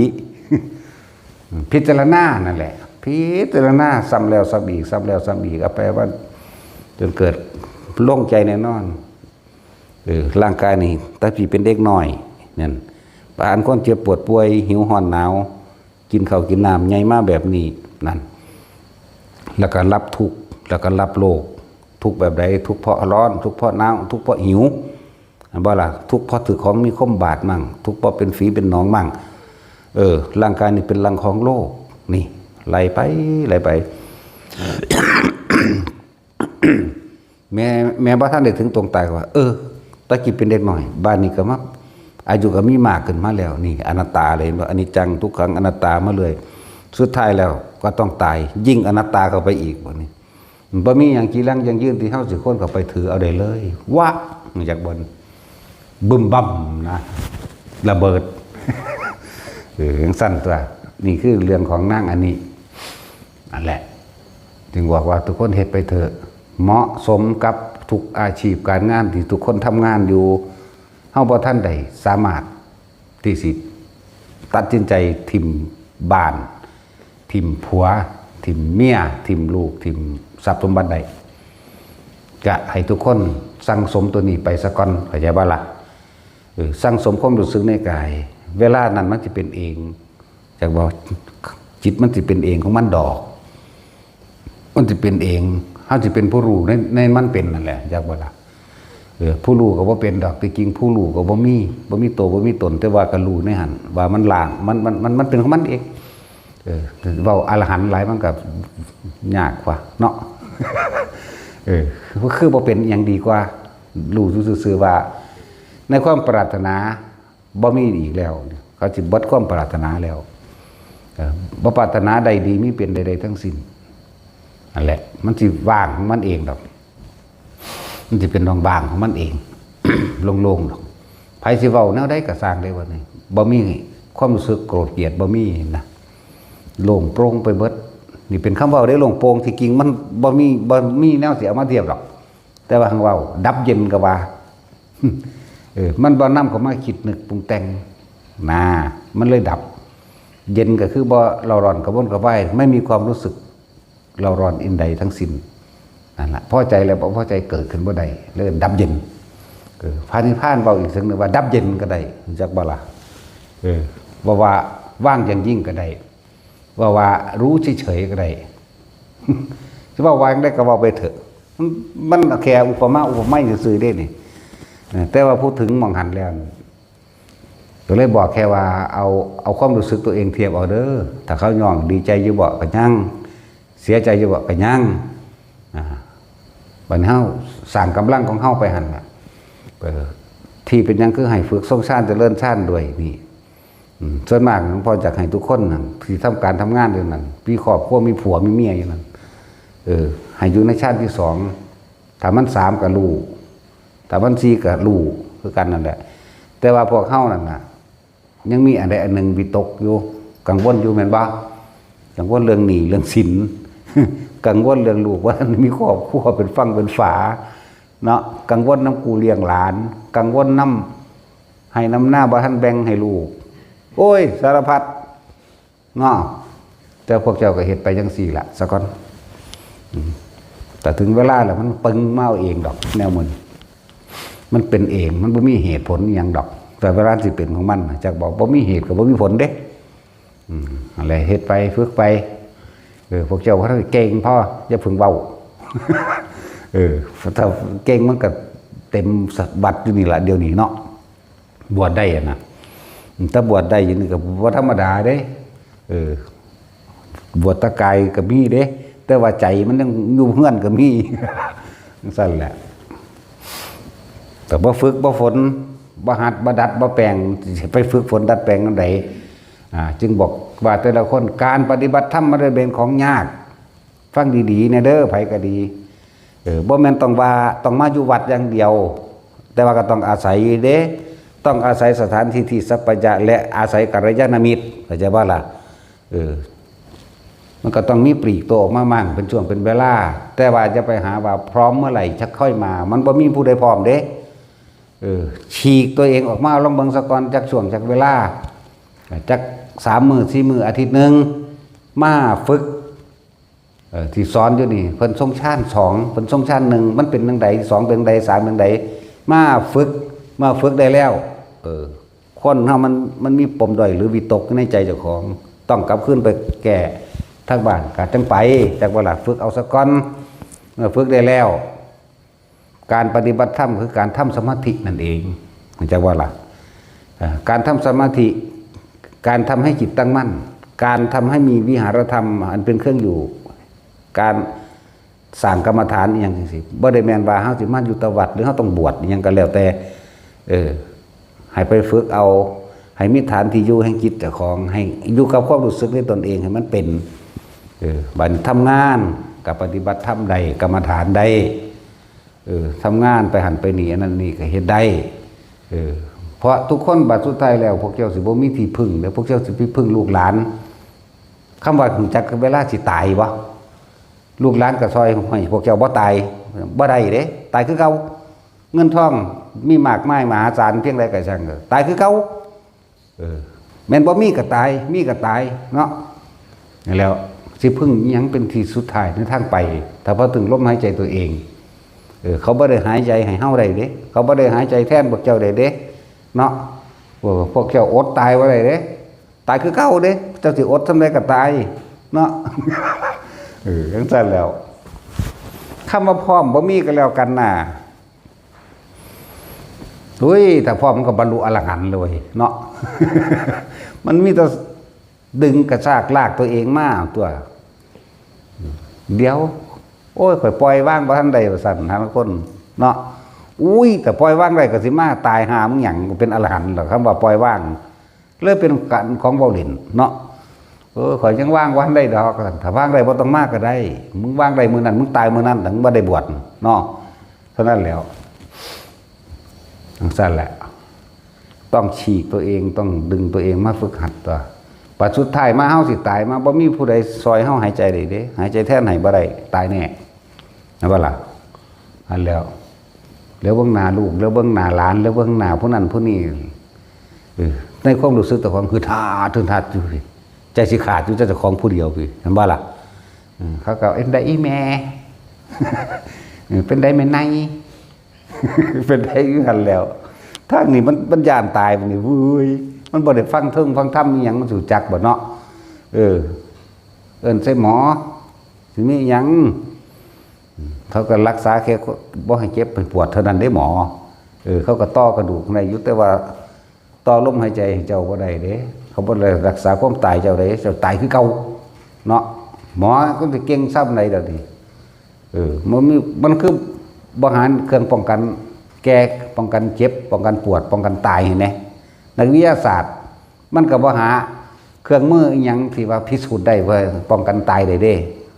พิจารณานั่นแหละพิจารณาซ้ำแล้วซ้ำอีกเอาไปว่าจนเกิดโล่งใจแน่นอนร่างกายนี่ถ้าพี่เป็นเด็กน้อยเนี่ยปานคนเจ็บปวดป่วยหิวห้อนหนาวกินข้าวกินน้ำใหญ่มากแบบนี้นั่นแล้วก็รับทุกข์แล้วก็รับโลกทุกข์แบบใดทุกข์เพราะร้อนทุกข์เพราะหนาวทุกข์เพราะหิวบ่ล่ะทุกข์เพราะถือของมีคมบาดมั่งทุกข์เพราะเป็นฝีเป็นหนองมั่งร่างกายนี่เป็นรังของโลกนี่ไหลไป แม่บ่ท่านได้ถึงตรงตายว่าตะกี้เป็นเด็กหน่อยบ้านนี้ก็มาอายุก็มีมากขึ้นมาแล้วนี่อนัตตาเลยว่าอนิจจังทุกขังอนัตตามาเลยสุดท้ายแล้วก็ต้องตายยิ่งอนัตตาเข้าไปอีกว่านี้บ่มีอย่างจีรังอย่างยืนที่เฮาสิคนเข้าไปถือเอาได้เลยวะจากบนบึ้มบั่มนะระเบิดอย่างสั้นตัวนี่คือเรื่องของนางอันนี้นั่นแหละจึงบอกว่าทุกคนเฮ็ดไปเถอะเหมาะสมกับทุกอาชีพการงานที่ทุกคนทำงานอยู่เฮาบ่ท่านใดสามารถที่สิตัดสินใจทิมบ้านทิมผัวทิมเมียทิมลูกทิมทรัพย์สมบัติใดจะให้ทุกคนสั่งสมตัวนี้ไปซะก่อนเข้าใจบ่ล่ะสั่งสมความรู้สึกในกายเวลานั้นมันจะเป็นเองจากบอกจิตมันจะเป็นเองของมันดอกมันจะเป็นเองเฮาสิเป็นผู้รู้ในมันเป็นนั่นแหละจากบ่ล่ะผู้รู้ก็บ่เป็นดอกแต่จริงผู้รู้ก็บ่มีตัวบ่มีตนแต่ว่าก็รู้ในหันว่ามันล่างมันเป็นของมันเอง เว้าอรหันต์หลายมันก็ยากกว่าเนาะ คือบ่เป็นอย่างดีกว่ารู้ซื่อๆว่าในความปรารถนาบ่มีอีกแล้วเขาสิบดความปรารถนาแล้วบ่ปรารถนาใดดีมีเป็นใดๆทั้งสิ้นนั่นแหละมันสิว่างของมันเองดอกมันสิเป็นบางๆของมันเอง โล่งๆดอกไผสิเว้าแนวใดก็สร้างได้ว่านี่บ่มีความรู้สึกโกรธเกลียดบ่มีนะโล่งโปร่งไปเบิดนี่เป็นคำเว้าได้โล่งโปร่งที่จริงมันบ่มีแนวสิเอามาเทียบหรอกแต่ว่าหังเว้าดับเย็นก็ว่า มันบ่นำเข้ามาคิดนึกปรุงแต่งมันเลยดับเย็นก็คือบ่เราร้อนกระวนกระวายไม่มีความรู้สึกเราร้อนอินใดทั้งสิ้นนั่นล่ะพอใจแล้วบ่พอใจเกิดขึ้นบ่ได้เลยดับเย็นพระนิพพานเว้าอีกซึ่งนึงว่าดับเย็นก็ได้รู้จักบ่ล่ะว่าว่างอย่างยิ่งก็ได้ว่ารู้เฉยๆก็ได้ จะว่าวางได้ก็ว่าไปเถอะมันแค่อุปมาอุปไมยซื่อๆได้นี่แต่ว่าพูดถึงมองหันแล้วก็เลยบอกแค่ว่าเอาความรู้สึกตัวเองเทียบเอาเด้อถ้าเขาย่องดีใจอยู่บ่ก็ยั่งเสียใจอยู่บ่ก็ยั่งบัดนี้เฮาสร้างกำลังของเฮาไปหั่นล่ะที่เป็นยังคือให้ฝึกทรงชาติเจริญชาติด้วยนี่ส่วนมากหลวงพ่ออยากให้ทุกคนที่ทำการทำงานอยู่นั่นมีครอบครัวมีผัวมีเมียอยู่นั่นให้อยู่ในชาติที่สองถ้ามันสามก็รู้ถ้ามันสี่ก็รู้คือกันนั่นแหละแต่ว่าพวกเฮานั่นน่ะยังมีอันใดอันหนึ่งวิตกอยู่กังวลอยู่แม่นบ่กังวลเรื่องหนี้เรื่องสิน กังวลเรื่องลูกว่ามีครอบครัวเป็นฟังเป็นฝาเนาะกังวลน้ำกูเลี้ยงหลานกังวลน้ำให้น้ำหน้าบ่ทันแบ่งให้ลูกโอ้ยสารพัดเนาะแต่พวกเจ้าก็เฮ็ดไปจังซี่ล่ะซะก่อนแต่ถึงเวลาแล้วมันปึงเมาเองดอกแนวมันเป็นเองมันบ่มีเหตุผลอหยังดอกแต่เวลาสิเป็นของมันจักบอกบ่มีเหตุก็บ่มีผลเด้อะไรเฮ็ดไปฝึกไปพวกเจ้าเขาเก่งพ่ออย่าพึ่งเว้า ถ้าเก่งมันก็เต็มบัตรอยู่นี่ล่ะเดี๋ยวนี้เนาะบวชได้นะถ้าบวชได้อย่างนี้ก็บ่ธรรมดาเด้บวชตะกายก็มีเด้แต่ว่าใจมันยังอยู่เฮือนก็มี สั่นแหละแต่บ่ฝึกบ่ฝนบ่หัดบ่ดัดบ่แปลงไปฝึกฝนดัดแปลงนั่นใดจึงบอกว่าแต่ละคนการปฏิบัติธรรมมันเป็นของยากฟังดีๆเนี่ยเด้อไผก็ดีบ่แม่นต้องว่าต้องมาอยู่วัดอย่างเดียวแต่ว่าก็ต้องอาศัยเด้ต้องอาศัยสถานที่ที่สัพพยะและอาศัยกัลยาณมิตรเข้าใจบ่ล่ะมันก็ต้องมีปลีกตัวออกมามั่งเป็นช่วงเป็นเวลาแต่ว่าจะไปหาว่าพร้อมเมื่อไหร่จะค่อยมามันบ่มีผู้ใดพร้อมเด้ฉีกตัวเองออกมาลองเบิ่งซะก่อนจักช่วงจักเวลาจัก3 มื้อ4 มื้ออาทิตย์นึงมาฝึกที่สอนอยู่นี่เพิ่นทรงฌาน2เพิ่นทรงฌาน1มันเป็นจังได2เป็นจังได3เป็นจังไดมาฝึกได้แล้วคนเฮามันมีปมด้อยหรือวิตกในใจเจ้าของต้องกลับคืนไปแก้ทางบ้านก็จังไปจักว่าล่ะฝึกเอาซะก่อนเมื่อฝึกได้แล้วการปฏิบัติธรรมคือการทำสมาธินั่นเองจักว่าล่ะการทำสมาธิการทำให้จิตตั้งมั่นการทำให้มีวิหารธรรมอันเป็นเครื่องอยู่การสร้างกรรมฐานอหย่างจังซี่บ่ได้แม่นว่าเฮาสิมาอยู่ตวัดหรือเฮาต้องบวชอหยังก็แล้วแต่ให้ไปฝึกเอาให้มีฐานที่อยู่แห่งจิตเจ้าของให้อยู่กับความรู้สึกในตนเองให้มันเป็นบัดทำงานกับปฏิบัติธรรมใดกรรมฐานใดทำงานไปหันไปนี่อันนั้นนี่ก็เฮ็ดได้เพราะทุกคนบัดสุดท้ายแล้วพวกเจ้าสิบ่มีที่พึ่งแล้วพวกเจ้าสิไปพึ่งลูกหลานคำว่าถึงจักเวลาสิตายบ่ลูกหลานก็ซอยให้พวกเจ้าบ่ตายบ่ได้เด้ตายคือเก่าเงินทองมีมากมายมหาศาลเพียงใดก็ช่างตายคือเก่าแม่นบ่มีก็ตายมีก็ตายเนาะแล้วสิพึ่งอิหยังเป็นที่สุดท้ายในทางไปถ้าพอถึงลมหายใจตัวเองเขาบ่ได้หายใจให้เฮาได้เด้เขาบ่ได้หายใจแทนพวกเจ้าได้เด้เนาะพวกเจ้าอดตายบ่ได้เด้ตายคือเก่าเด้เจ้าสิอดทำไดก็ตายเนาะจังซั่นแล้วคำว่าพร้อมบ่มีก็แล้วกันน่ะถ้าพร้อมมันก็บรรลุอรหันต์เลยเนาะ มันมีแต่ ดึงกระชากลากตัวเองมาตัวเดี๋ยวโอ้ยข่อยปล่อยว่างบ่ทันใดว่าซั่นหาคนเนาะอุ้ยแต่ปล่อยว่างได้ก็สิมาตายหามึงหยังเป็นอรหันต์หรอกคำว่าปล่อยว่างเลยเป็นกันของเว้าเล่นเนาะข่อยยังว่างวันได้ดอกถ้าว่างได้บ่ต้องมากก็ได้มึงว่างได้มื้อนั้นมึงตายมื้อนั้นถึงบ่ได้บวชเนาะเท่านั้นแล้วจังซั่นแหละต้องฉีกตัวเองต้องดึงตัวเองมาฝึกหัดตัวปัจสุดท้ายมาเฮาสิตายมาบ่มีผู้ใดซอยเฮาหายใจได้เด้หายใจแทนให้บ่ได้ตายแน่นะว่าล่ะอันแล้วเบิ่งหน้าลูกแล้วเบิ่งหน้าหลานแล้วเบิ่งหน้าผู้นั้นผู้นี้ในความรู้สึกตัวของคือท่าทึนทัดอยู่ใจสิขาดอยู่เจ้าของผู้เดียวพี่เห็นบ่ล่ะเขาก็ได้อีแม่เป็นได้แม่ในเป็นได้กันแล้วทางนี้มันย่านตายมันนี่เว้ยมันบ่ได้ฟังเทิงฟังธรรมอีหยังมันสู่จักบ่เนาะเอิ้นใส่หมอสิมีหยังเขาก็รักษาแค่บ่ให้เจ็บให้ปวดเท่านั้นได้หมอเขาก็ต้อกระดูกในอยู่แต่ว่าต่อลมหายใจให้เจ้าบ่ได้เด้เขาบ่ได้รักษาความตายเจ้าได้เจ้าตายคือเก่าเนาะหมอก็สิเก่งซ้ำใดดอกนี่มันคือบ่หารเครื่องป้องกันแก้ป้องกันเจ็บป้องกันปวดป้องกันตายเห็นไหมนักวิทยาศาสตร์มันก็บ่หาเครื่องมืออีหยังที่ว่าพิสูจน์ได้ว่าป้องกันตายได้เด้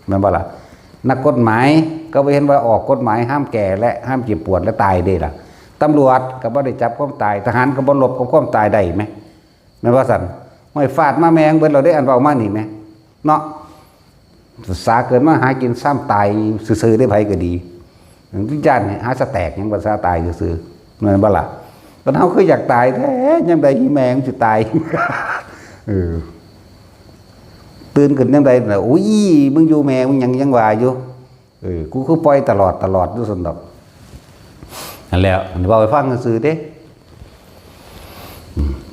แม่นบ่ล่ะนักกฎหมายก็บ่เห็นว่าออกกฎหมายห้ามแก่และห้ามเจ็บปวดและตายเด้ล่ะตำรวจก็บ่ได้จับความตายทหารก็บ่ลบกับความตายได้ไหมแม่นว่าซั่นห้อยฟาดมาแมงเบิดเราได้อันเว้ามานี่แม่เนาะสาเกิดมาหากินซ้ำตายซื่อๆได้ไผก็ดีวิญญาณหาสแตกยังภาษาตายซื่อๆนั่นบ่ล่ะตอนเฮาคืออยากตายแท้ยังได้อีแมงสิตายตื่นขึ้นยังไดน่ะอุ้ยมึงอยู่แม่มึงยังว่าอยู่กูคือปล่อยตลอดอยู่ซั่นดอกนั่นแล้วเว้าให้ฟังซื่อๆเด้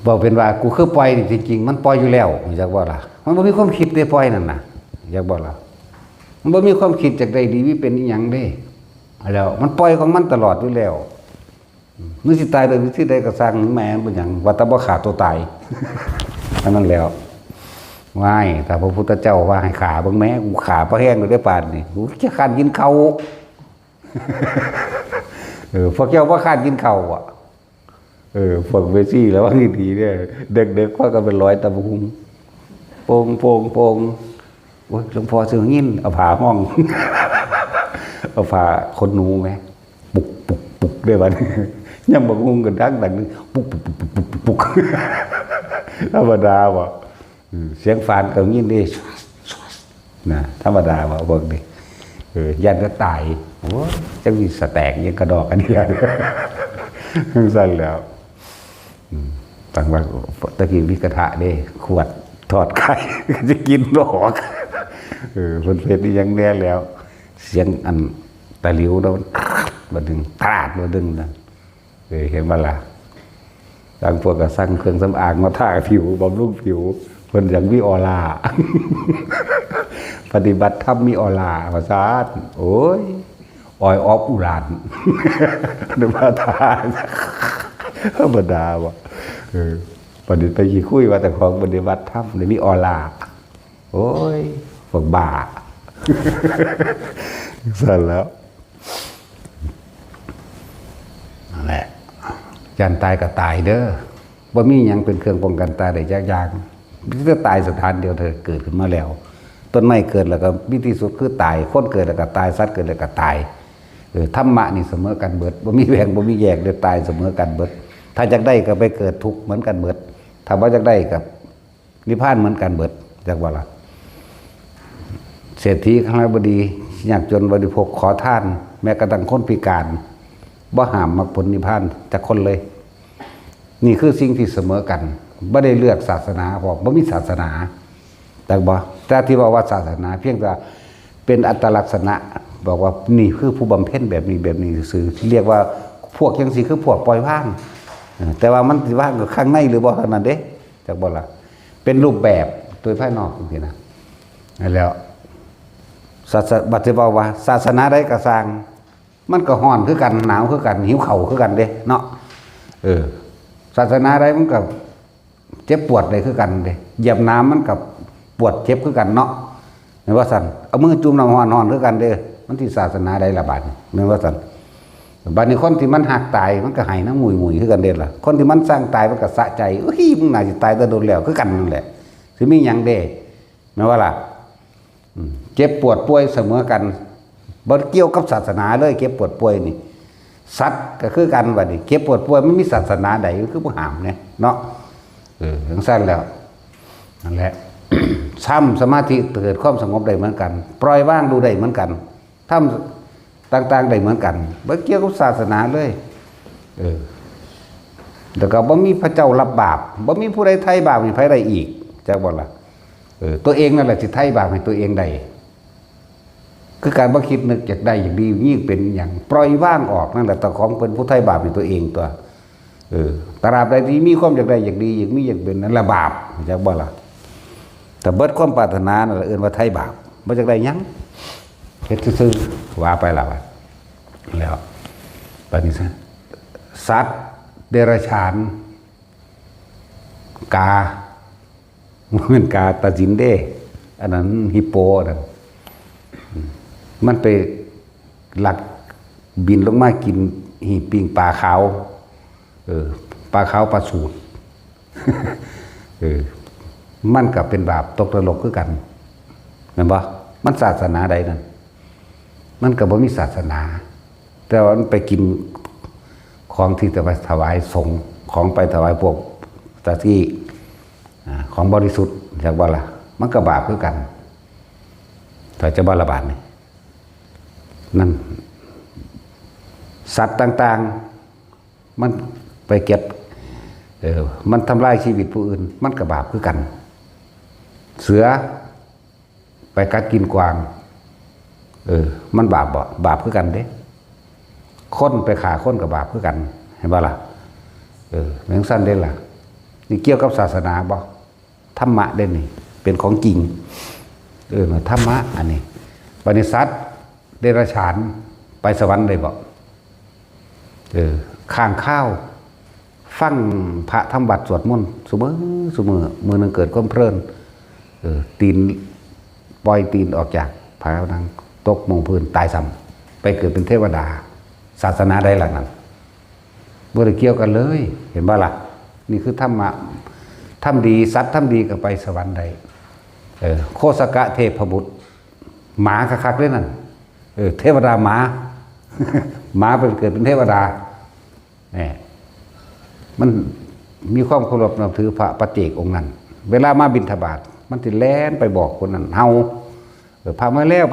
บอกเป็นว่ากูคือปล่อยจริงๆมันปล่อยอยู่แล้วอยากบ่ล่ะมันบ่มีความคิดได้ปล่อยนั่นน่ะอยากบ่ล่ะมันบ่มีความคิดจากใดดีวิเป็นอีหยังเด้แล้วมันปล่อยของมันตลอดอยู่แล้วมึงสิตายโดยวิธีใดก็สร้างแม่นบ่หยังว่าแต่บ่ฆ่าตัวตายอันนั้นแล้วว้ายถ้าพระพุทธเจ้าว่าให้ฆ่าเบิ่งแม่กูฆ่าบ่แห้งเลยได้ปานนี้กูจะคร้านกินข้าวพวกเจ้าบ่คร้านกินข้าวอ่ะพวกเวซี่แล้วว่าดีๆเนี่ยเด็กๆพากันเป็นร้อยตะบุงโป่งโอ้ยหลวงพ่อซื้องิ้นเอาผ้าห้องเอาผ้าขนหนูไหมปุกได้บ้านยังบังงงกันดังปุกธรรมดาบ่เสียงฟานกับงิ้นดินะธรรมดาบ่พวกนี้ยันก็ตายโอ้จังมีสแตกยังกระดอกอันนี้แหละสั้นแล้วต่างว่าตะกี้วิกระทะเด้ขวดทอดไข่จะกินหรอกเพิ่นเพชรนี่ยังแน่แล้วเสียงอันตะหลิวแล้วมาดึงตราดมาดึงนะเห็นบ่ล่ะต่างพวกก็สั่งเครื่องสำอางมาทาผิวบำรุงผิวเพิ่นอย่างมีออร่าปฏิบัติธรรมมีออร่าภาษาโอ้ยออยออฟอุรานนึกว่าทาธรรมดาบ่ประดิษฐ์ไปขี้คุยว่าแต่ของปฏิบัติธรรมมีออร่าโอ้ยพวกบ้าสั่นแล้วนั่นแหละยันตายก็ตายเด้อบ่มีหยังเป็นเครื่องป้องกันตายได้ยากๆจะตายสถานเดียวเธอเกิดขึ้นมาแล้วต้นไม้เกิดแล้วก็วิธีสุดคือตายคนเกิดแล้วก็ตายสัตว์เกิดแล้วก็ตายธรรมะนี่เสมอกันเบิดบ่มีแบ่งบ่มีแยกเดี๋ยวตายเสมอกันเบิดถ้าอยากได้ก็ไปเกิดทุกข์เหมือนกันเบิดถ้าบ่อยากได้กับนิพพานเหมือนกันเบิดจักว่าล่ะเศรษฐีข้างบดียากจนบริโภคขอทานแม้กระทั่งคนพิการบ่ห้ามมรรคผลนิพพานจากคนเลยนี่คือสิ่งที่เสมอกันบ่ได้เลือกศาสนาเพราะบ่มีศาสนาแต่ที่บอกว่าศาสนาเพียงแต่เป็นอัตลักษณะบอกว่านี่คือผู้บำเพ็ญแบบนี้สื่อที่เรียกว่าพวกจังซี่คือพวกปล่อยว่างแต่ว่ามันสิว่างกับข้างในหรือบ่เท่านั้นเด้จักบ่ล่ะเป็นรูปแบบโดยภายนอกจังซี่นะแล้วบัดสิบอกว่าศาสนาใดก็สร้างมันก็ร้อนคือกันหนาวคือกันหิวข้าวคือกันเด้เนาะศาสนาใดมันก็เจ็บปวดได้คือกันเด้เหยียบน้ำมันกับ วดเจ็บคือกันเนาะแม่นว่าซั่นเอามือจุ่มน้ำร้อนคือกันเด้อมันที่ศาสนาใดละบาดนี่แม่นว่าซั่นบัดนี้คนที่มันหักตายมันก็ให้น้ำมุยคือกันเด้ล่ะคนที่มันสร้างตายมันก็สะใจเอ้ยมึงน่าสิตายแต่โดนแล้วคือกันนั่นแหละสิมีหยังเด้แม่นว่าล่ะเจ็บปวดป่วยเสมอกันบ่เกี่ยวกับศาสนาเลยเจ็บปวดป่วยนี่สัตว์ก็คือกันบัดนี้เจ็บปวดป่วยไม่มีศาสนาใดคือบ่ห้ามเนี่ยเนาะจังซั่นแล้วนั่นแหละ ซ้ำสมาธิเกิดความสงบได้เหมือนกันปล่อยว่างดูได้เหมือนกันทำต่างๆได้เหมือนกันบ่เกี่ยวกับศาสนาเลยแล้วก็บ่มีพระเจ้ารับบาปบ่มีผู้ใดไถ่บาปให้ไผได้อีกจักบ่ล่ะตัวเองนั่นแหละสิไถ่บาปให้ตัวเองได้คือการบ่คิดนึกอยากได้อย่างดียิ่งเป็นอย่างปล่อยว่างออกนั่นแหละตะของเป็นผู้ไถ่บาปให้ตัวเองตัวตราบใดที่มีความอยากได้อยากดีอยากมีอยากเป็นนั่นละบาปจักบ่ล่ะแต่เบิดความปรารถนานั่นแหละเอิ้นว่าไถ่บาปบ่อยากได้หยังเฮ็ดซื่อๆว่าไปล่ะแล้วบัดนี้สัตว์เดรัจฉานกาเหมือนกาตาจินเด้อันนั้นฮิปโปนั่นมันไปหลักบินลงมากินหีปิงปลาขาวปลาขาวปลาสูตร มันก็เป็นบาปตกนรกคือกันแม่นบ่มันศาสนาใดนั่นมันก็บ่มีศาสนาแต่ว่ามันไปกินของที่จะไปถวายสงฆ์ของไปถวายพวกตาที่ของบริสุทธิ์จากว่าล่ะมันก็บาปคือกันแต่จะบาระบาดนี่นั่นสัตว์ต่างๆมันไปเก็บมันทำลายชีวิตผู้อื่นมันก็บาปคือกันเสือไปกัดกินกวางมันบาปบ่บาปคือกันเด้คนไปฆ่าคนกับบาปคือกันเห็นบ่ล่ะเหมือนสั้นเด่นล่ะนี่เกี่ยวกับศาสนาบ่ธรรมะเด่นนี่เป็นของจริงธรรมะอันนี้บริษัทเดรัจฉานไปสวรรค์ได้บ่ข้างข้าวฟังพระทำบัตรสวดมนต์เสมอมือนึงเกิดความเพลินตีนปล่อยตีนออกจากพระนังตกมงพื้นตายซ้ำไปเกิดเป็นเทวดาศาสนาใดหลังนั้นบ่ได้เกี่ยวกันเลยเห็นบ่ล่ะนี่คือธรรมะทำดีสัตว์ทำดีก็ไปสวรรค์ได้โคสกะเทพบุตรหมาคักๆเลยนั่นเทวดาหมา หมาเป็นเกิดเป็นเทวดาเนี่ยมันมีความเคารพนับถือพระปัจเจกองค์นั้นเวลามาบิณฑบาตมันสิแล่นไปบอกคนนั้นเฮาพามาแล้ว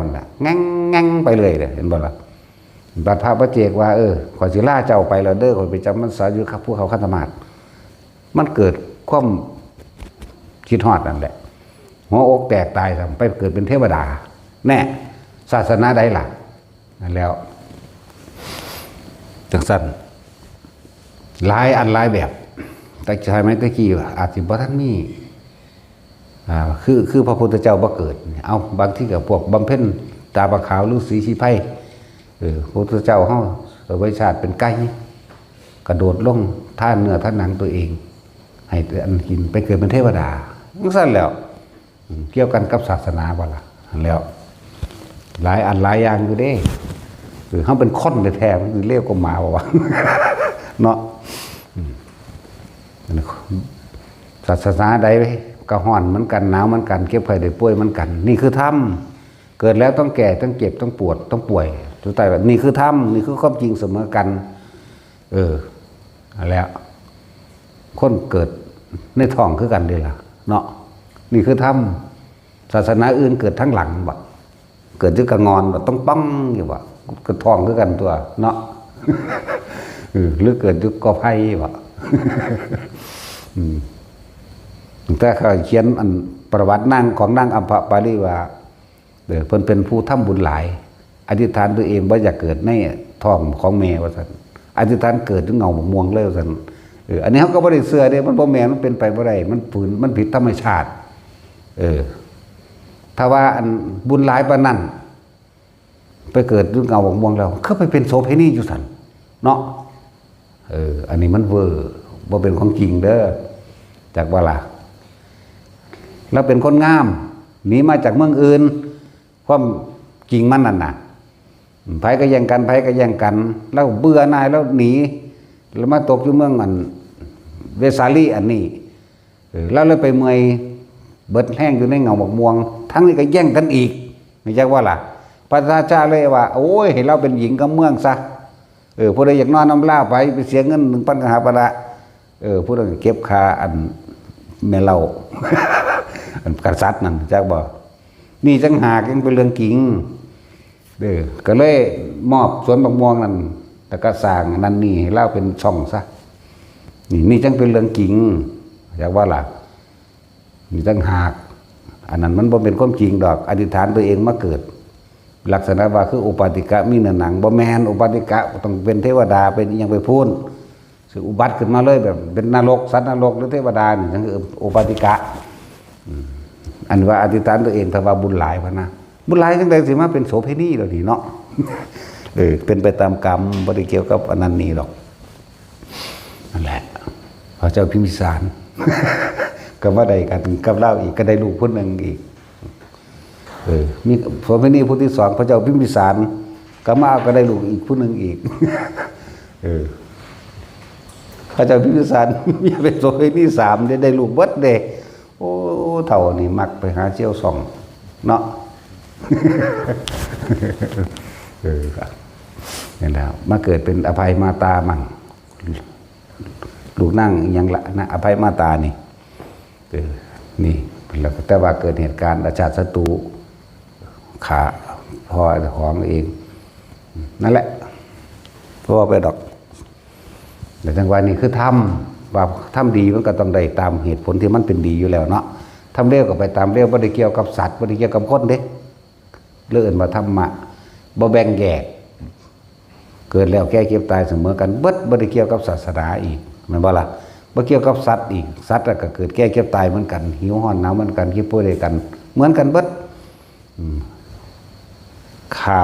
นั่นน่ะแง่งไปเลยเห็นบ่ล่ะบัดพระปัจเจกว่าขอสิลาเจ้าไปแล้วเด้อขอไปจำพรรษาอยู่กับผู้เขาคันธมาศมันเกิดความคิดฮอดนั่นแหละหัวอกแตกตายซ้ำไปเกิดเป็นเทวดาแน่ศาสนาใดล่ะนั่นแล้วจังซั่นหลายอันหลายแบบแต่ใช่ไหมตะกี้ว่าอาจสิบ่ทันมีคือพระพุทธเจ้าบ่เกิดเอาบางที่กับพวกบำเพ็ญตาบะขาวฤาษีชีไพพระพุทธเจ้าเฮาสวยชาติเป็นไก่กระโดดลงท่าเนื้อท่าหนังตัวเองให้อันกินไปเกิดเป็นเทวดาจังซั่นแล้วเกี่ยวกันกับศาสนาบ่ล่ะแล้วหลายอันหลายอย่างอยู่เด้เฮาเป็นคนแท้ๆมันคือเลวกว่าหมาบ่วะ เนาะศาสนาใดก็ฮ้อนเหมือนกันหนาวเหมือนกันเก็บไข้ได้ป่วยเหมือนกันนี่คือธรรมเกิดแล้วต้องแก่ต้องเจ็บต้องปวดต้องป่วยสุดท้ายแบบนี่คือธรรมนี่คือความจริงเสมอกันแล้วคนเกิดในท้องคือกันเด้ล่ะเนาะนี่คือธรรมศาสนาอื่นเกิดทั้งหลังบ่เกิดอยู่กะงอนบ่ต้องป้องอยู่บ่ก็ท้องคือกันตัวเนาะ หรือเกิดอยู่กอไผ่บ่แต่เขาเขียนอันประวัตินางของนางอัมพปาลีว่าเพิ่นเป็นผู้ทำบุญหลายอธิษฐานตัวเองว่าอยากเกิดในท้องของแม่ว่าซั่นอธิษฐานเกิดถึงเงาม่วงเลยว่าซั่นอันนี้เขาก็บ่ได้เชื่อเด้มันบ่แม่นมันเป็นไปบ่ได้มันฝืนมันผิดธรรมชาติถ้าว่าอันบุญหลายปานนั้นไปเกิดถึงเงาม่วงแล้วเขาไปเป็นโสเภณีอยู่ซั่นเนาะอันนี้มันเวอร์บ่เป็นของจริงเด้อจากว่าล่ะ เราเป็นคนงามหนีมาจากเมืองอื่นความจริงมันนั่นน่ะไผก็แย่งกันไผก็แย่งกันแล้วเบื่อหน่ายแล้วหนีแล้วมาตกอยู่เมืองอันเวสาลีอันนี้แล้วเลยไปเมื่อยเบิดแห้งอยู่ในเงาหมอกม่วงทั้งนี้ก็แย่งกันอีกไม่ใช่ว่าล่ะพระราชาเลยว่าโอ้ยให้เราเป็นหญิงกับเมืองซะผู้ใดอยากนอนน้ำลาไปเสียเงิน1,000 กหาปณะผู้ใดเก็บค่าอันแม่เล่า อันกษัตริย์นั่นจักบ่นี่จังหากยังเป็นเรื่องจริงก็เลยมอบสวนบักม่วงนั่นแต่ก็สร้างนั่นนี่ให้เล่าเป็นช่องซะนี่จังเป็นเรื่องจริงอยากว่าล่ะนี่จังหากอันนั้นมันบ่เป็นความจริงดอกอธิษฐานตัวเองมาเกิดลักษณะว่าคืออุปาติกะมีเนื้อหนังบ่แม่นอุปาติกะต้องเป็นเทวดาเป็นยังไปพูนสึอุบัติขึ้นมาเลยแบบเป็นนรกสัตว์นรกหรือเทวดานี่นั่นคืออุปาติกะอันว่าอธิษฐานตัวเองถ้าว่าบุญหลายพะนะบุญหลายจังได๋สิมาเป็นโสเภณีแล้วนี่เนาะเป็นไปตามกรรมบ่ได้เกี่ยวกับอันนั้นนี่หรอกนั่นแหละพระเจ้าพิมพิสาร ก็มาได้กันกับเล่าอีกก็ได้ลูกคนหนึ่งอีกมีโสเภณีผู้ที่สองพระเจ้าพิมพิสารก็มาก็ได้ลูกอีกผู้หนึ่งอีก พระเจ้าพิมพิสารมีเป็นโสเภณี3ได้ลูกเบิดเด้โอ้เท่านี่มักไปหาเจียวส่องเนาะ นี่แหละมาเกิดเป็นอภัยมาตามั่งลูกนั่งยังละนะอภัยมาตานี่นี่แล้วแต่ว่าเกิดเหตุการณ์อาชาติศัตรูขาพอของเองนั่นแหละเพราะว่าไปดอกแต่จังหวะนี้คือทำว่าทำดีมันก็ต้องได้ตามเหตุผลที่มันเป็นดีอยู่แล้วเนาะทำเร็วก็ไปตามเร็วไม่ได้เกี่ยวกับสัตว์ไม่ได้เกี่ยวกับคนเด้เลื่อนมาธรรมะบ่แบ่งแยกเกิดแล้วแก่เก็บตายเสมอกันเบิดบ่ได้เกี่ยวกับศาสนาอีกแม่นบ่ล่ะบ่เกี่ยวกับสัตว์อีกสัตว์ก็เกิดแก่เก็บตายเหมือนกันหิวร้อนหนาวเหมือนกันคิดป่วยด้วยกันเหมือนกันเบิดขา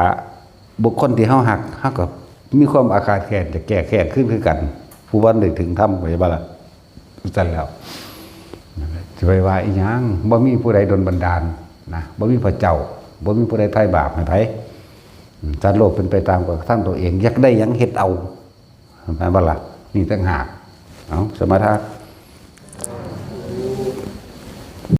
บุคคลที่เฮาหักเฮาก็มีความอาฆาตแค้นจะแก้แค้นขึ้นคือกันผู้วันได้ถึงธรรมไปบ่ล่ะซั่นแล้วจะไปว่าอีหยังบ่มีผู้ใดดลบันดาลนะบ่มีพระเจ้าบ่มีผู้ใดไถ่บาปให้ไผสัตว์โลกเป็นไปตามกับท่านตัวเองอยากได้หยังเฮ็ดเอาแม่นบ่ล่ะนี่ต่างหากเอาสมถะ